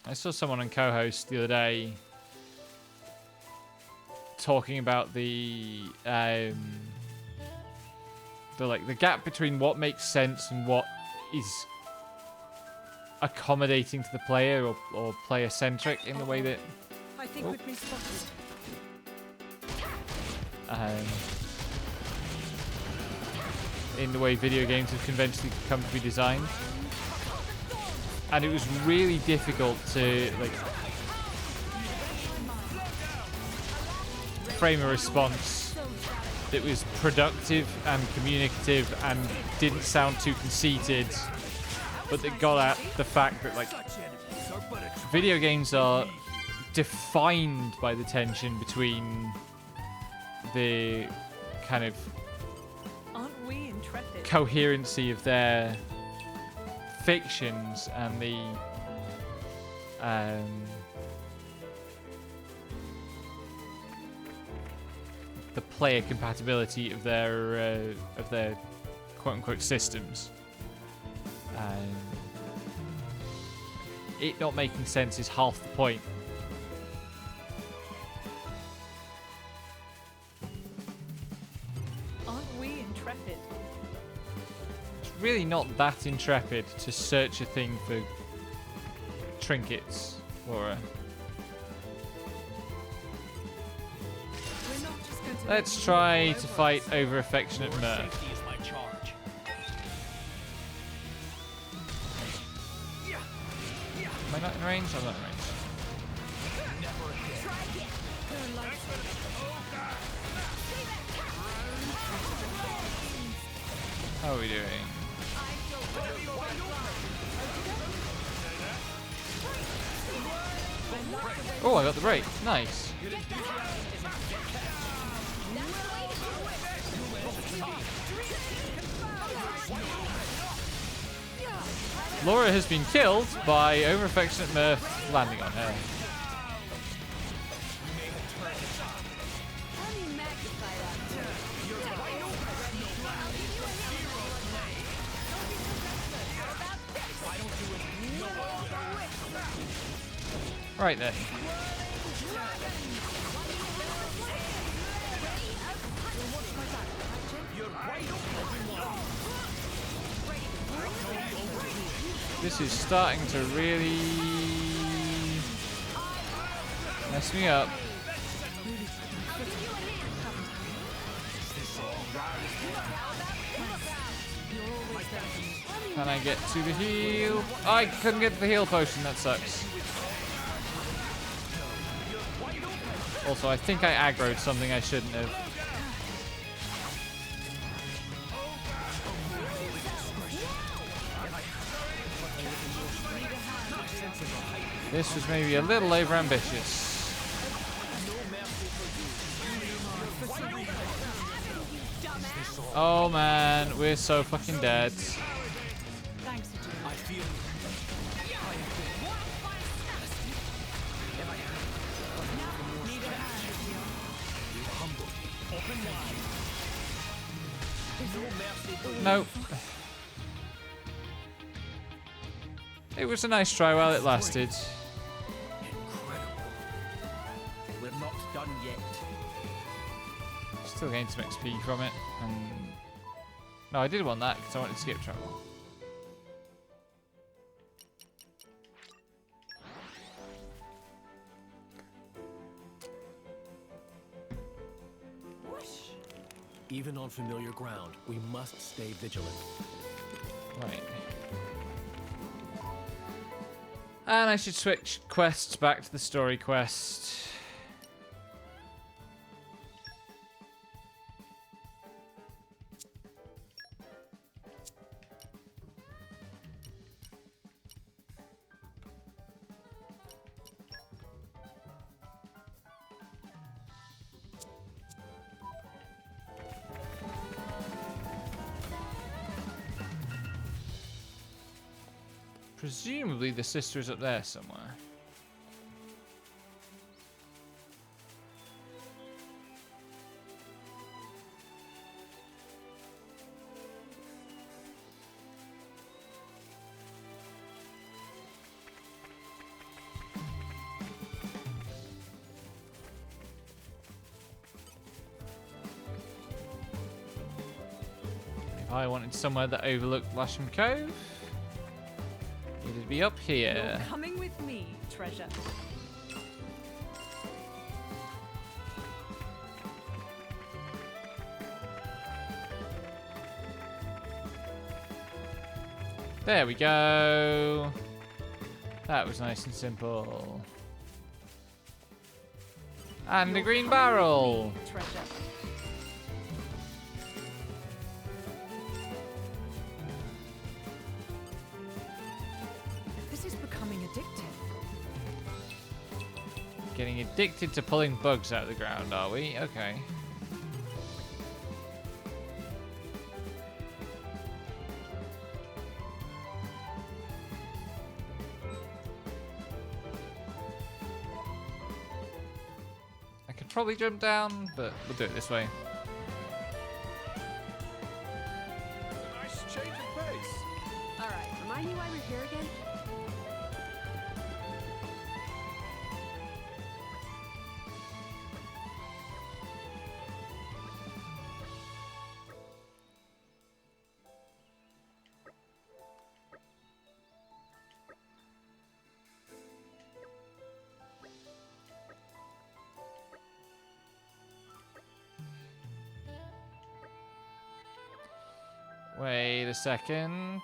I saw someone on co-host the other day talking about the gap between what makes sense and what is accommodating to the player or player centric in the way that
I think we've been spotted.
in the way video games have conventionally come to be designed. And it was really difficult to like frame a response that was productive and communicative and didn't sound too conceited but that got at the fact that like video games are defined by the tension between the kind of
Aren't we intrepid?
coherency of their fictions and the player compatibility of their quote-unquote systems. It not making sense is half the point.
Aren't we intrepid?
It's really not that intrepid to search a thing for trinkets, Laura. Let's try to fight over affectionate mirth. Am I not in range? I'm not in range. How are we doing? Oh, I got the break. Nice. Laura has been killed by over-affectionate Mirth landing on her. Right then. This is starting to really mess me up. Can I get to the heal? I couldn't get to the heal potion, that sucks. Also, I think I aggroed something I shouldn't have. This was maybe a little over-ambitious. Oh man, we're so fucking dead. Nope. It was a nice try while it lasted.
We're not done yet.
Still gained some XP from it. And no, I did want that because I wanted to skip travel.
Even on familiar ground, we must stay vigilant.
Right. And I should switch quests back to the story quest. Presumably the sister is up there somewhere. If I wanted somewhere that overlooked Lasham Cove, it'd be up here.
You're coming with me, treasure.
There we go. That was nice and simple. And a green barrel.
Treasure. addicted.
Getting addicted to pulling bugs out of the ground, are we? Okay. I could probably jump down, but we'll do it this way.
Nice change of pace.
All right, remind me why we're here again?
Wait a second.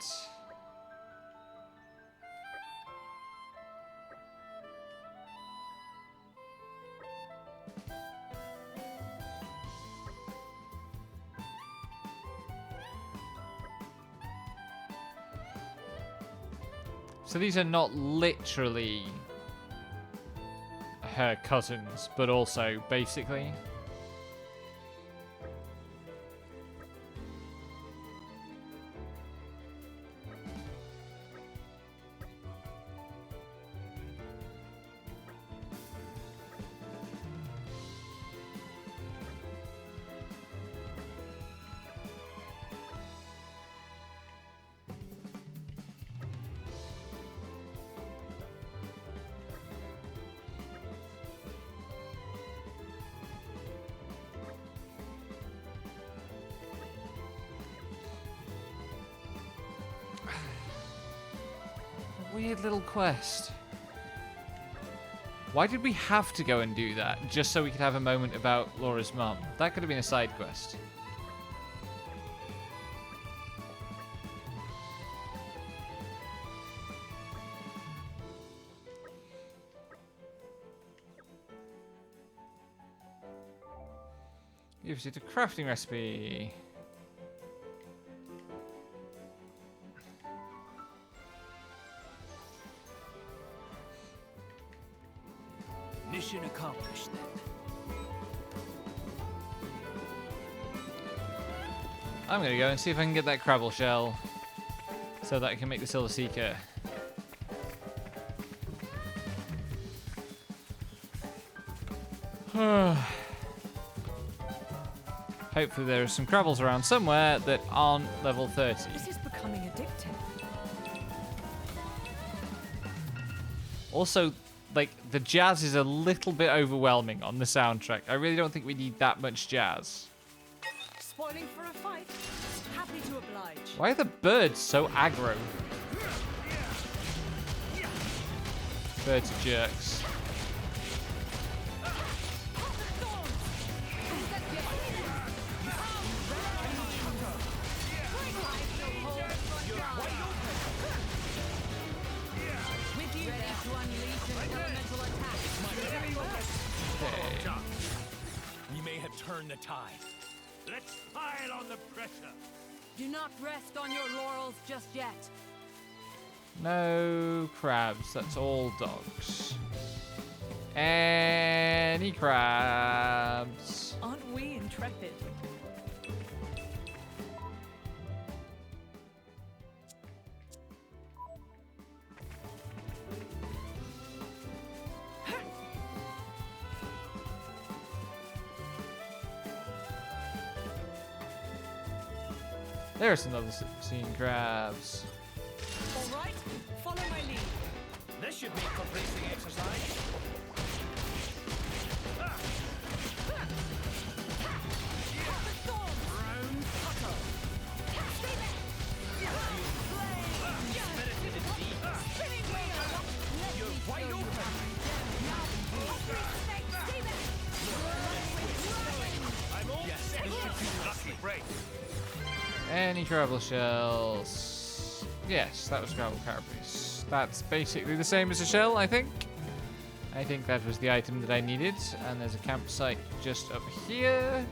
So these are not literally her cousins, but also basically. Weird little quest. Why did we have to go and do that just so we could have a moment about Laura's mum? That could have been a side quest. Gives it a crafting recipe.
Mission accomplished then.
I'm gonna go and see if I can get that Crabble shell so that I can make the Silver Seeker. Hopefully there are some Crabbles around somewhere that aren't level 30.
This is becoming addictive.
Also, like, the jazz is a little bit overwhelming on the soundtrack. I really don't think we need that much jazz.
Spoiling for a fight? Happy to oblige.
Why are the birds so aggro? Birds are jerks.
We may have turned the tide. Let's pile on the pressure.
Do not rest on your laurels just yet.
No crabs, that's all dogs. Any crabs?
Aren't we intrepid?
There's another scene crabs.
All right, follow my lead.
This should make for bracing exercise. Round cutter. Spirited indeed. You're wide open. I'm all set. This should be lucky break.
Any Crabble shells? Yes, that was Crabble carapace. That's basically the same as a shell, I think. I think that was the item that I needed. And there's a campsite just up here.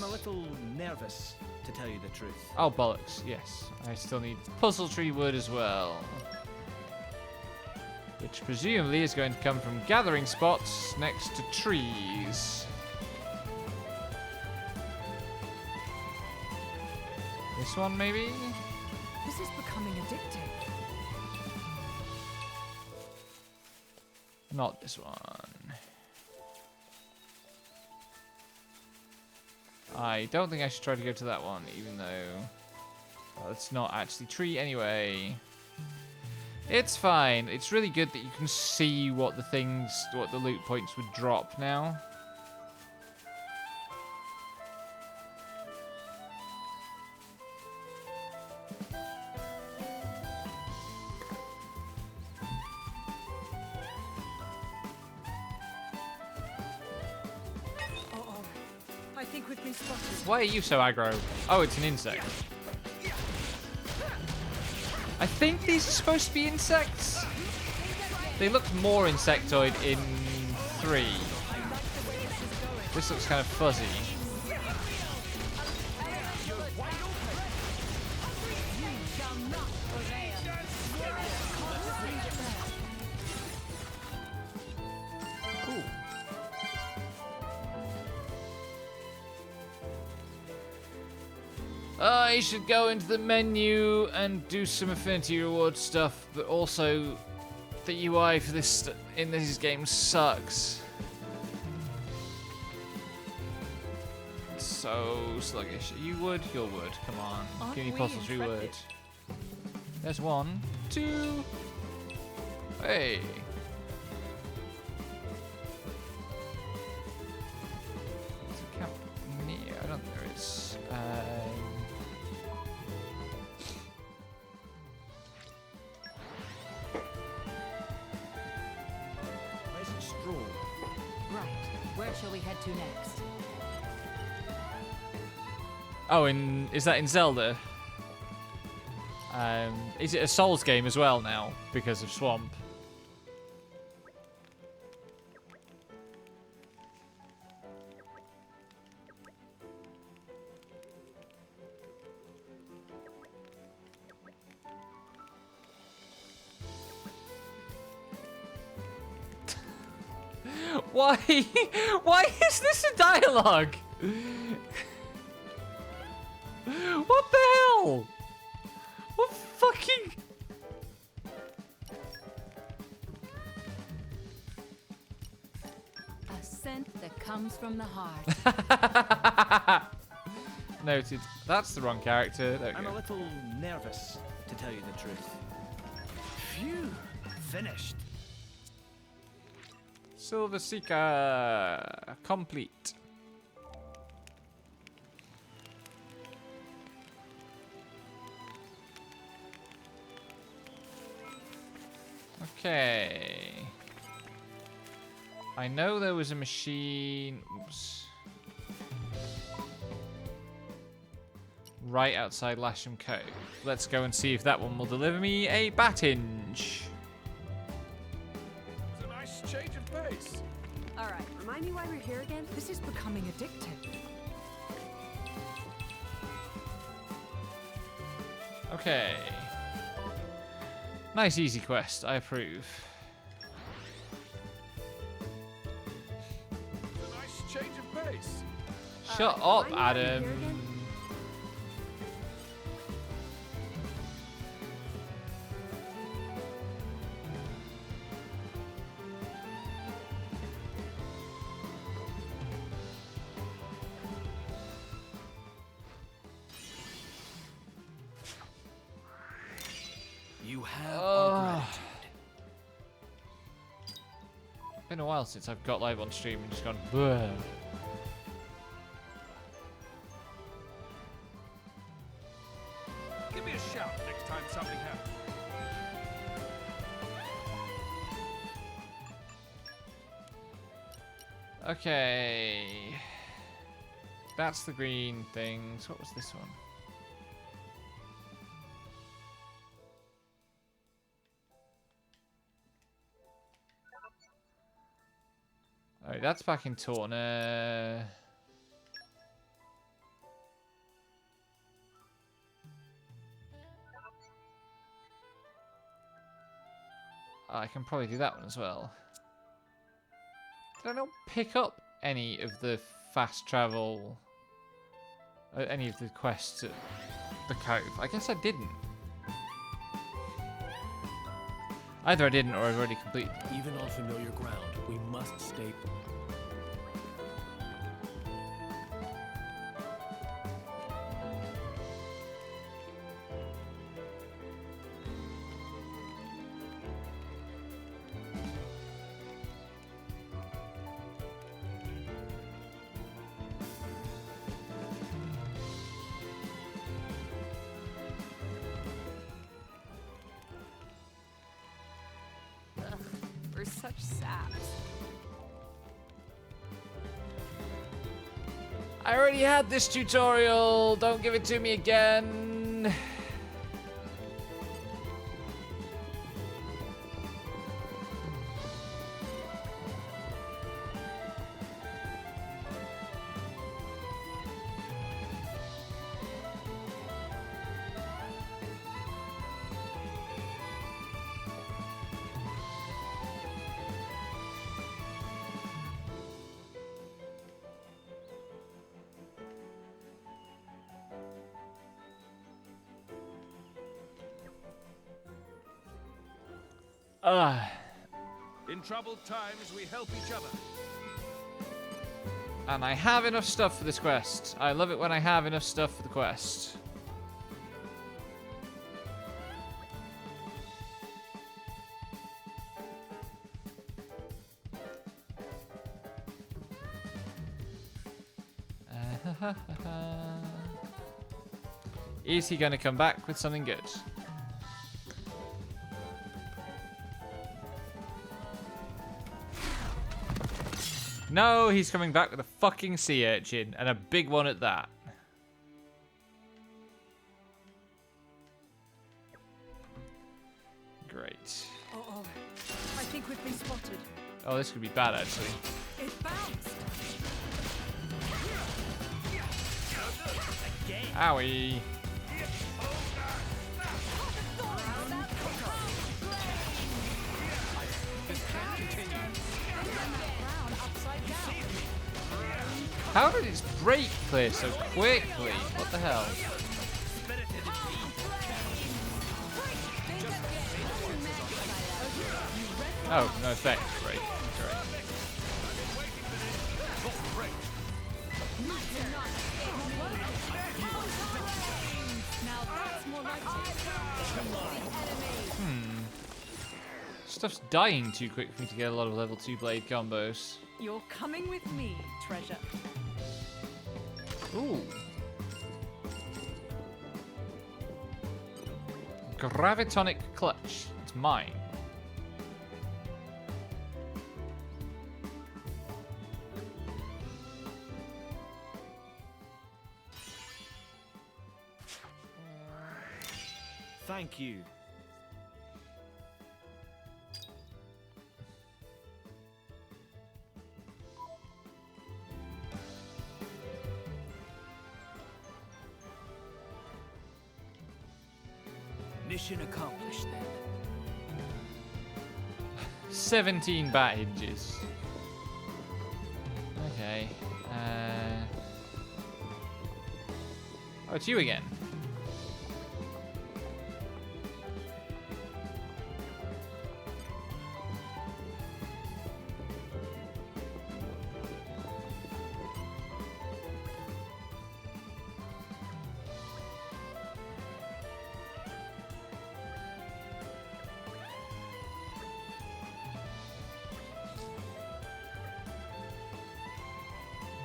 I'm a little nervous, to tell you the truth.
Oh, bollocks. Yes. I still need puzzle tree wood as well. Which presumably is going to come from gathering spots next to trees. This one, maybe?
This is becoming addictive.
Not this one. I don't think I should try to go to that one, even though... Well, it's not actually tree anyway. It's fine. It's really good that you can see what the loot points would drop now.
I think we've been spotted.
Why are you so aggro? Oh, it's an insect. I think these are supposed to be insects. They looked more insectoid in 3. This looks kind of fuzzy. I should go into the menu and do some affinity reward stuff, but also the UI for this in these games sucks. It's so sluggish. You wood? You're wood. Come on. Give me puzzle tree wood. There's 1, 2. Hey. There's a camp near. I don't think there is.
Right. Where shall we head to next?
Oh, is that in Zelda? Is it a Souls game as well now because of Swamp? Why? Why is this a dialogue? What the hell? What fucking...
A scent that comes from the heart.
Noted. That's the wrong character. There we
I'm
go.
a little nervous, to tell you the truth. Phew, finished.
Silver Seeker complete. Okay. I know there was a machine. Oops. Right outside Lasham Cove. Let's go and see if that one will deliver me a Battinge.
It's a nice change of pace.
All right, remind me why we're here again?
This is becoming addictive.
Okay. Nice easy quest. I approve.
It's a nice change of pace.
Shut up, Adam.
You have our gratitude.
Been a while since I've got live on stream and just gone, bleh.
Give me a shout next time something happens.
Okay. That's the green things. What was this one? Alright, that's back in Torna. I can probably do that one as well. Did I not pick up any of the fast travel, any of the quests at the cove? I guess I didn't. Either I didn't or I've already completed.
Even on familiar ground, we must stay.
We're such saps.
I already had this tutorial. Don't give it to me again.
In troubled times, we help each other.
And I have enough stuff for this quest. I love it when I have enough stuff for the quest. Is he going to come back with something good? No, he's coming back with a fucking sea urchin, and a big one at that. Great.
Uh-oh. I think we've been spotted.
Oh, this could be bad, actually.
It bounced.
Owie. How did its break clear so quickly? What the hell? Oh, no effect. Great. Great. Stuff's dying too quick for me to get a lot of level 2 blade combos.
You're coming with me, treasure.
Ooh. Gravitonic clutch. It's mine.
Thank you. Mission accomplished then.
17 bat hinges. Okay. Oh, it's you again.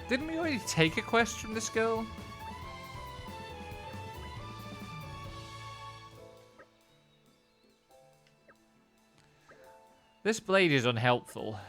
Didn't we already take a quest from this girl? This blade is unhelpful.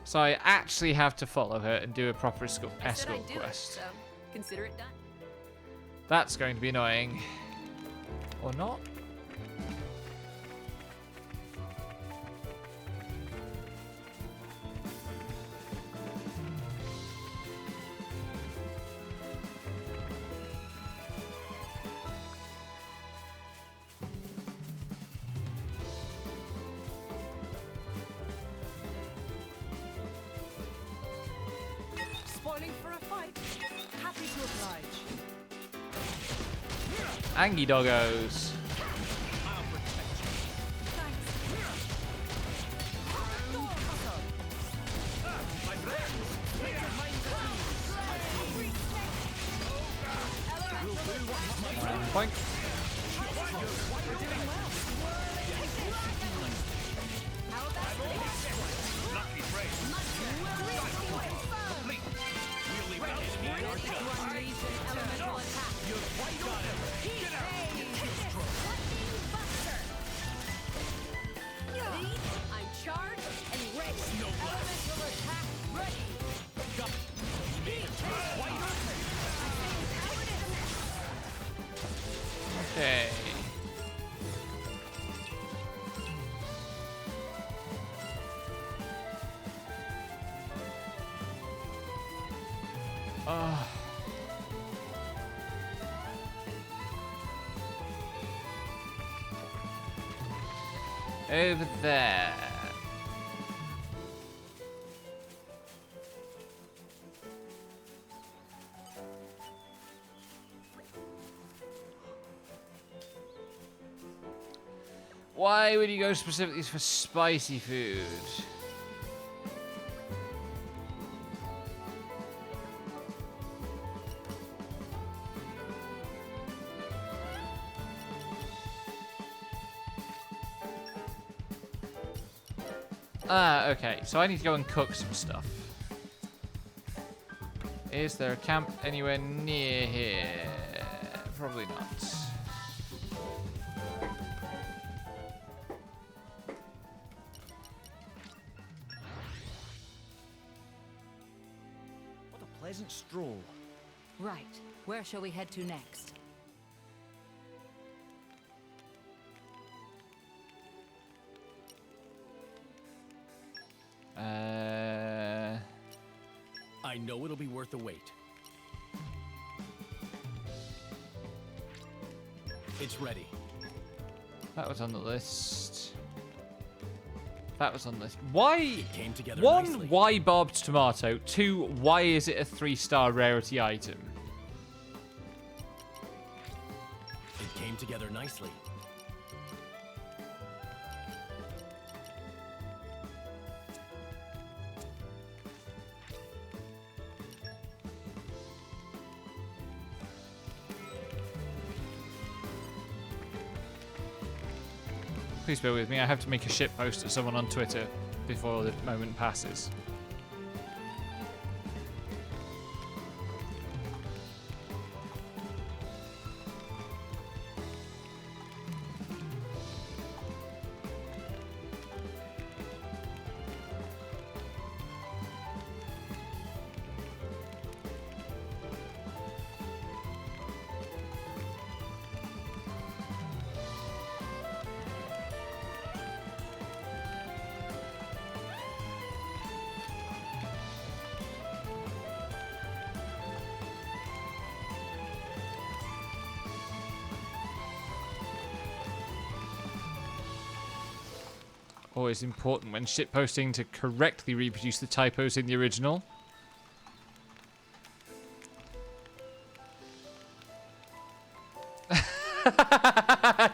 So I actually have to follow her and do a proper escort
I said I'd do it,
quest.
so consider it done.
That's going to be annoying. Or not?
Spoiling for a fight. Happy to oblige.
Angie doggos. Point.
I'm charged and ready. Elemental attack ready.
Okay. Oh. Over there. Why would you go specifically for spicy food? Ah, okay. So I need to go and cook some stuff. Is there a camp anywhere near here? Probably not.
What a pleasant stroll.
Right. Where shall we head to next?
I know it'll be worth the wait. It's ready.
That was on the list. That was on the list. Why?
It came together
One,
nicely.
why barbed tomato? Two, why is it a 3-star rarity item?
It came together nicely.
Please bear with me. I have to make a shit post at someone on Twitter before the moment passes. Always important when shitposting to correctly reproduce the typos in the original.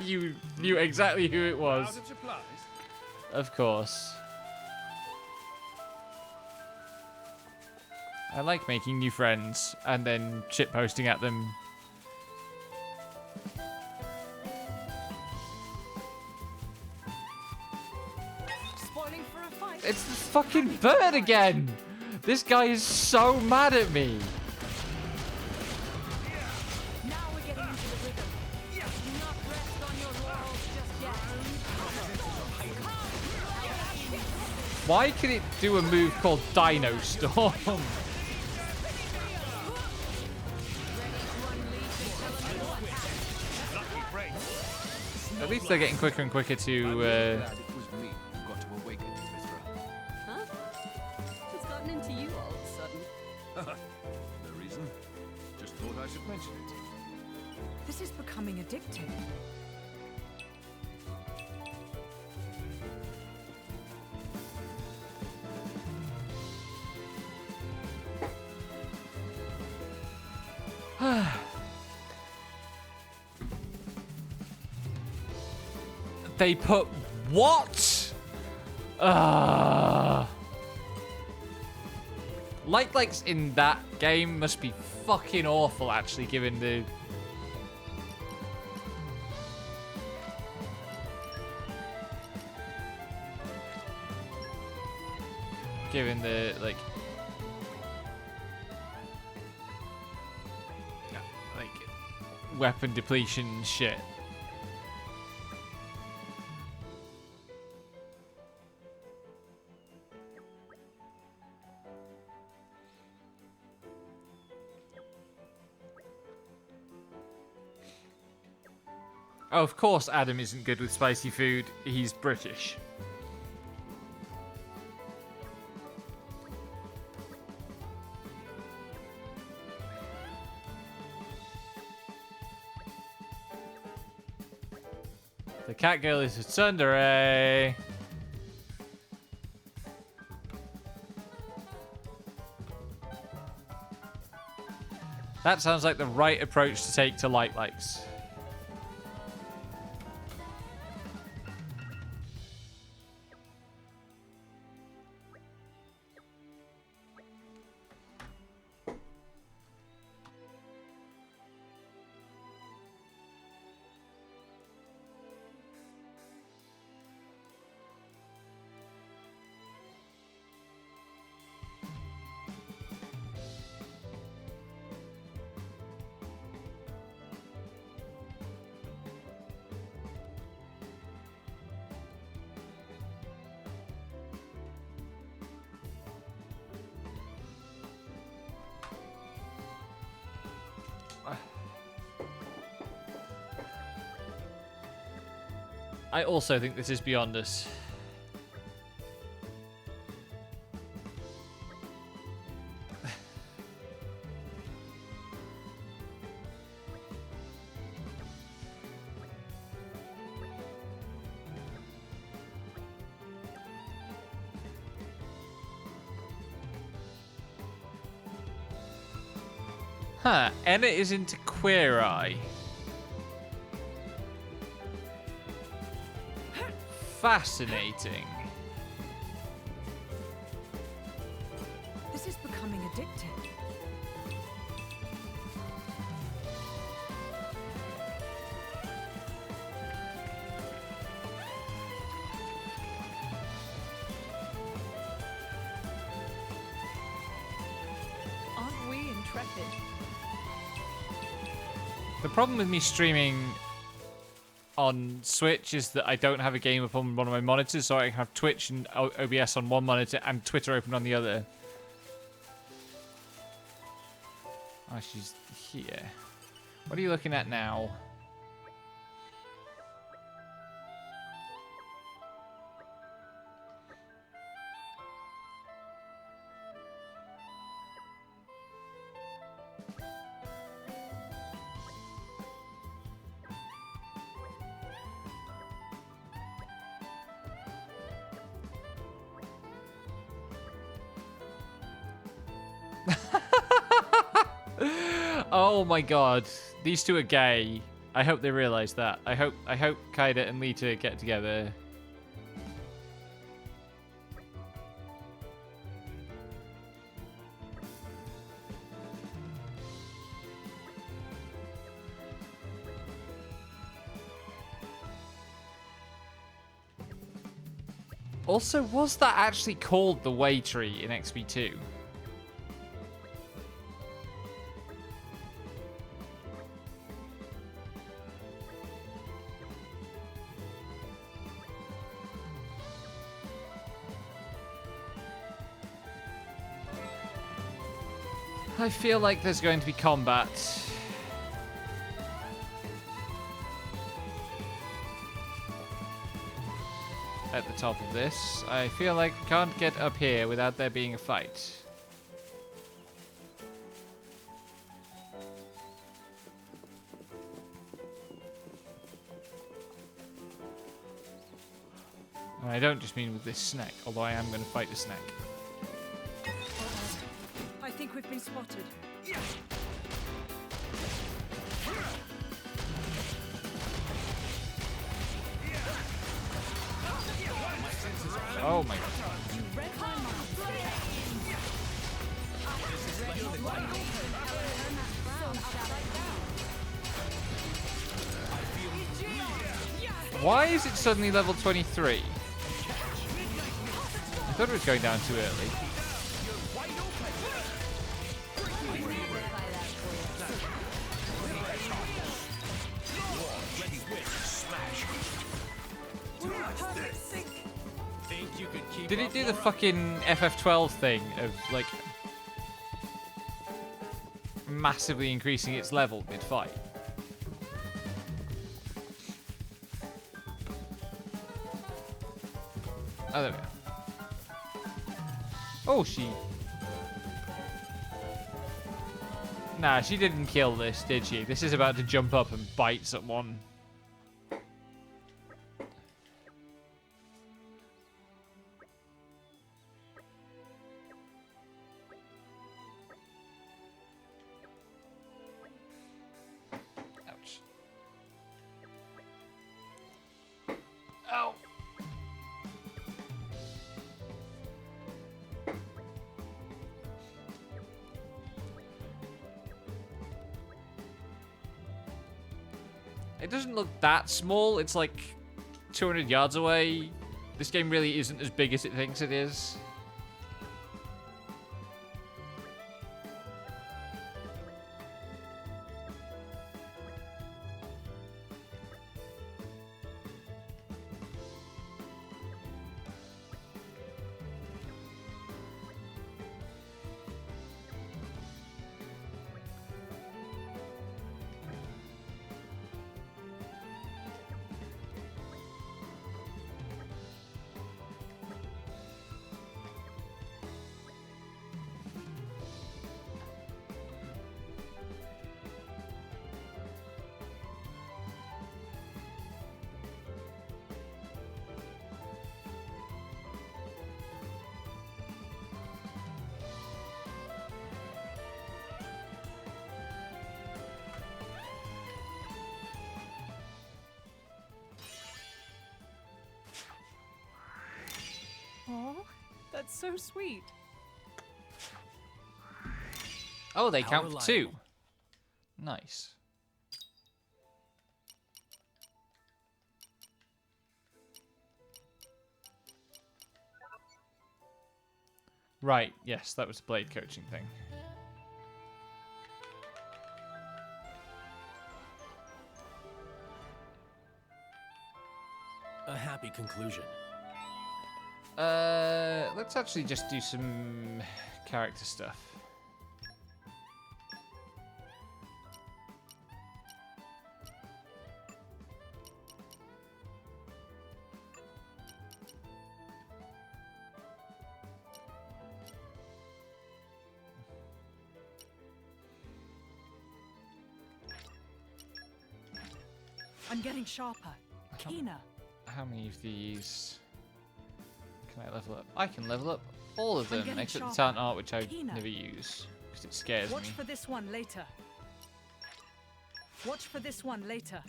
You knew exactly who it was. Of course. I like making new friends and then shitposting at them. It's the fucking bird again! This guy is so mad at me.
Now we're getting into the rhythm. Do not rest on your laurels just yet.
Why can it do a move called Dino Storm? At least they're getting quicker and quicker to.
It was me who got to awaken you, Mithra.
Huh? What's gotten into you all of a sudden?
No reason. Just thought I should mention it.
This is becoming addictive.
They put what? Light in that game must be fucking awful, actually, given the like weapon depletion shit. Oh, of course Adam isn't good with spicy food. He's British. The cat girl is a tsundere. That sounds like the right approach to take to light likes. I also think this is beyond us. Huh, Enna is into Queer Eye. Fascinating.
This is becoming addictive.
Aren't we intrepid?
The problem with me streaming on Switch is that I don't have a game up on one of my monitors, so I have Twitch and OBS on one monitor and Twitter open on the other. Oh, she's here. What are you looking at now? Oh my god, these two are gay. I hope they realize that. I hope Kaida and Lita get together. Also, was that actually called the Way Tree in XP2? I feel like there's going to be combat. At the top of this. I feel like I can't get up here without there being a fight. And I don't just mean with this snack, although I am going to fight the snack.
I think we've been spotted.
Oh my god. Why is it suddenly level 23? I thought it was going down too early. Did it do the fucking FF12 thing of, like, massively increasing its level mid-fight? Oh, there we go. Oh, she... Nah, she didn't kill this, did she? This is about to jump up and bite someone. Ouch. Ow. It doesn't look that small. It's like 200 yards away. This game really isn't as big as it thinks it is.
Oh, that's so sweet.
Oh, they
How
count
reliable.
2. Nice. Right, yes, that was the blade coaching thing.
A happy conclusion.
Let's actually just do some character stuff.
I'm getting sharper, keener.
How many of these can I level up? I can level up all of
I'm
them,
getting
except the
sharper,
talent art, which I
keener.
never use, because it scares
Watch
me.
for this one later. Watch for this one later.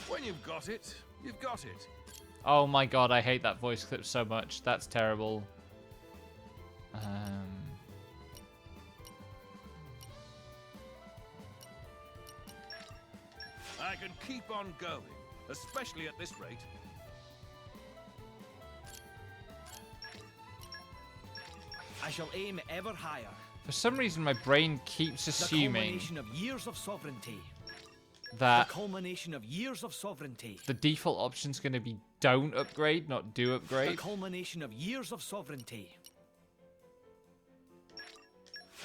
When you've got it, you've got it.
Oh my god, I hate that voice clip so much. That's terrible.
I can keep on going, especially at this rate.
I shall aim ever higher.
For some reason, my brain keeps
The
assuming
culmination of years of sovereignty.
that
The culmination of years of sovereignty.
the default option's going to be don't upgrade, not do
The
upgrade.
culmination of years of sovereignty.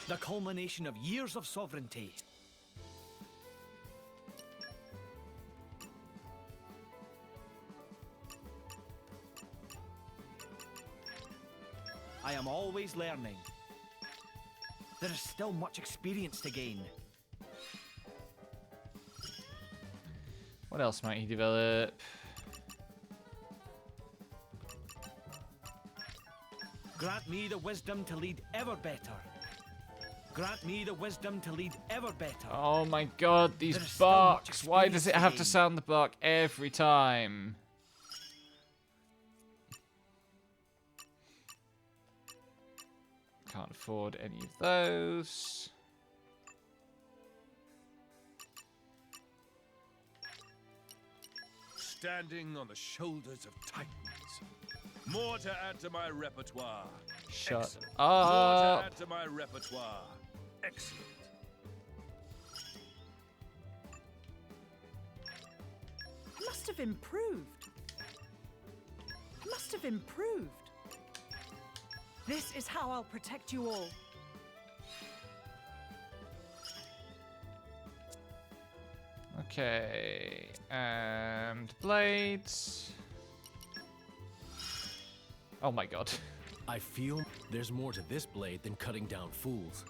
The culmination of years of sovereignty. I am always learning. There is still much experience to gain.
What else might he develop?
Grant me the wisdom to lead ever better. Grant me the wisdom to lead ever better.
Oh my god, these
There is still much
barks. Why does it have to
experience
sound the bark every time? Can't afford any of those.
Standing on the shoulders of titans. More to add to my repertoire.
Shut
Excellent.
up.
More to add to my repertoire. Excellent.
I must have improved. I must have improved. This is how I'll protect you all.
Okay, and blades. Oh my god.
I feel there's more to this blade than cutting down fools.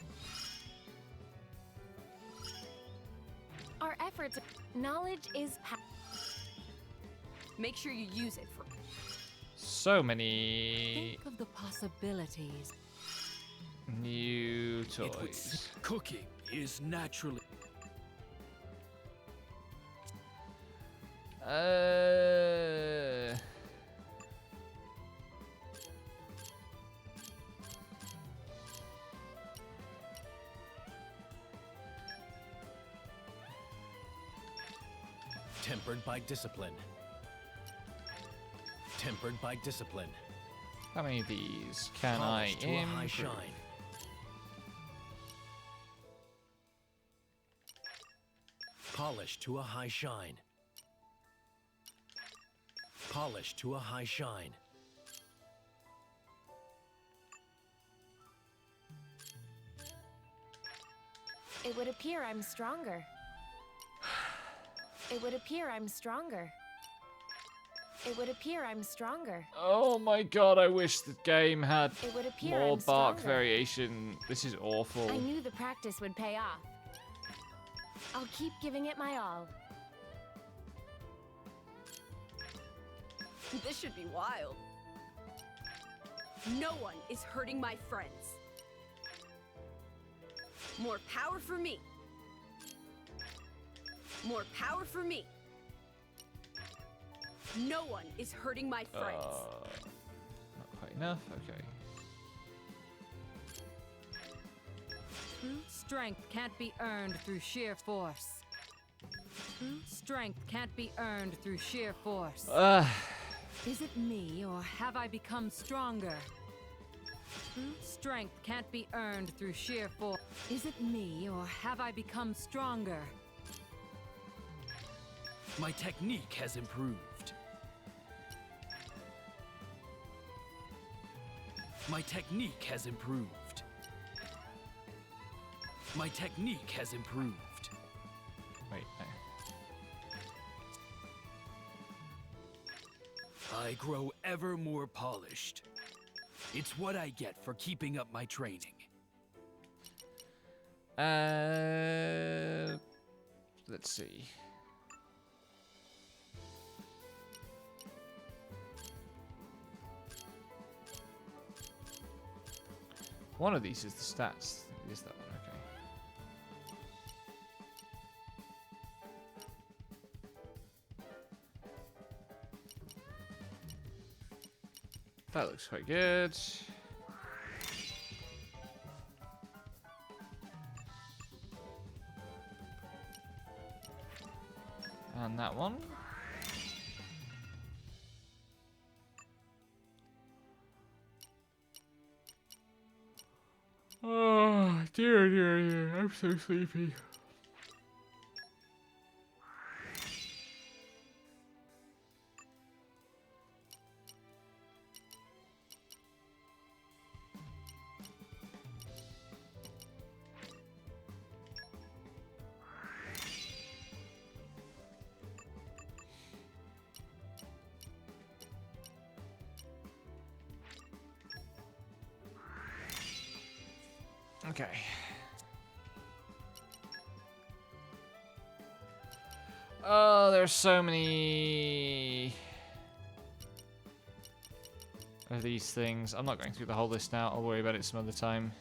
Our efforts. Knowledge is power.
Make sure you use it for.
So many
Think of the possibilities.
new
It would
toys.
cooking is naturally. Tempered by discipline. Tempered by discipline.
How many of these can
Polished
I
to a high
improve?
shine. Polished to a high shine. Polished to a high shine.
It would appear I'm stronger. It would appear I'm stronger. It would appear I'm stronger.
Oh my god, I wish the game had
It would appear
more
I'm
bark
stronger.
variation. This is awful.
I knew the practice would pay off. I'll keep giving it my all.
This should be wild. No one is hurting my friends. More power for me. More power for me. No one is hurting my friends.
Not quite enough, okay.
True strength can't be earned through sheer force. True strength can't be earned through sheer force. Is it me, or have I become stronger? True strength can't be earned through sheer force. Is it me, or have I become stronger?
My technique has improved. My technique has improved. My technique has improved.
Wait, no.
I grow ever more polished. It's what I get for keeping up my training.
Let's see. One of these is the stats. It is that one, okay. That looks quite good. And that one. Oh, dear, dear, dear. I'm so sleepy. Okay. Oh, there's so many of these things. I'm not going through the whole list now. I'll worry about it some other time.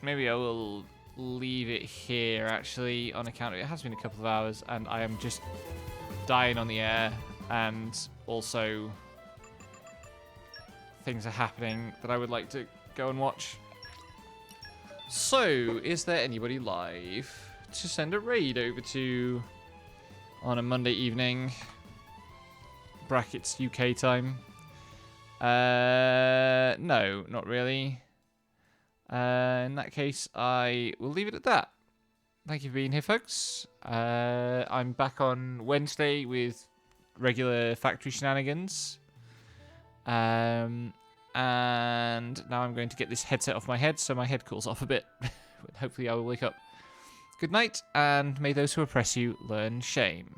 Maybe I will leave it here, actually, on account of it has been a couple of hours, and I am just dying on the air, and also things are happening that I would like to go and watch. So, is there anybody live to send a raid over to on a Monday evening? Brackets UK time. No, not really. In that case, I will leave it at that. Thank you for being here, folks. I'm back on Wednesday with regular factory shenanigans. And now I'm going to get this headset off my head so my head cools off a bit. Hopefully I will wake up. Good night, and may those who oppress you learn shame.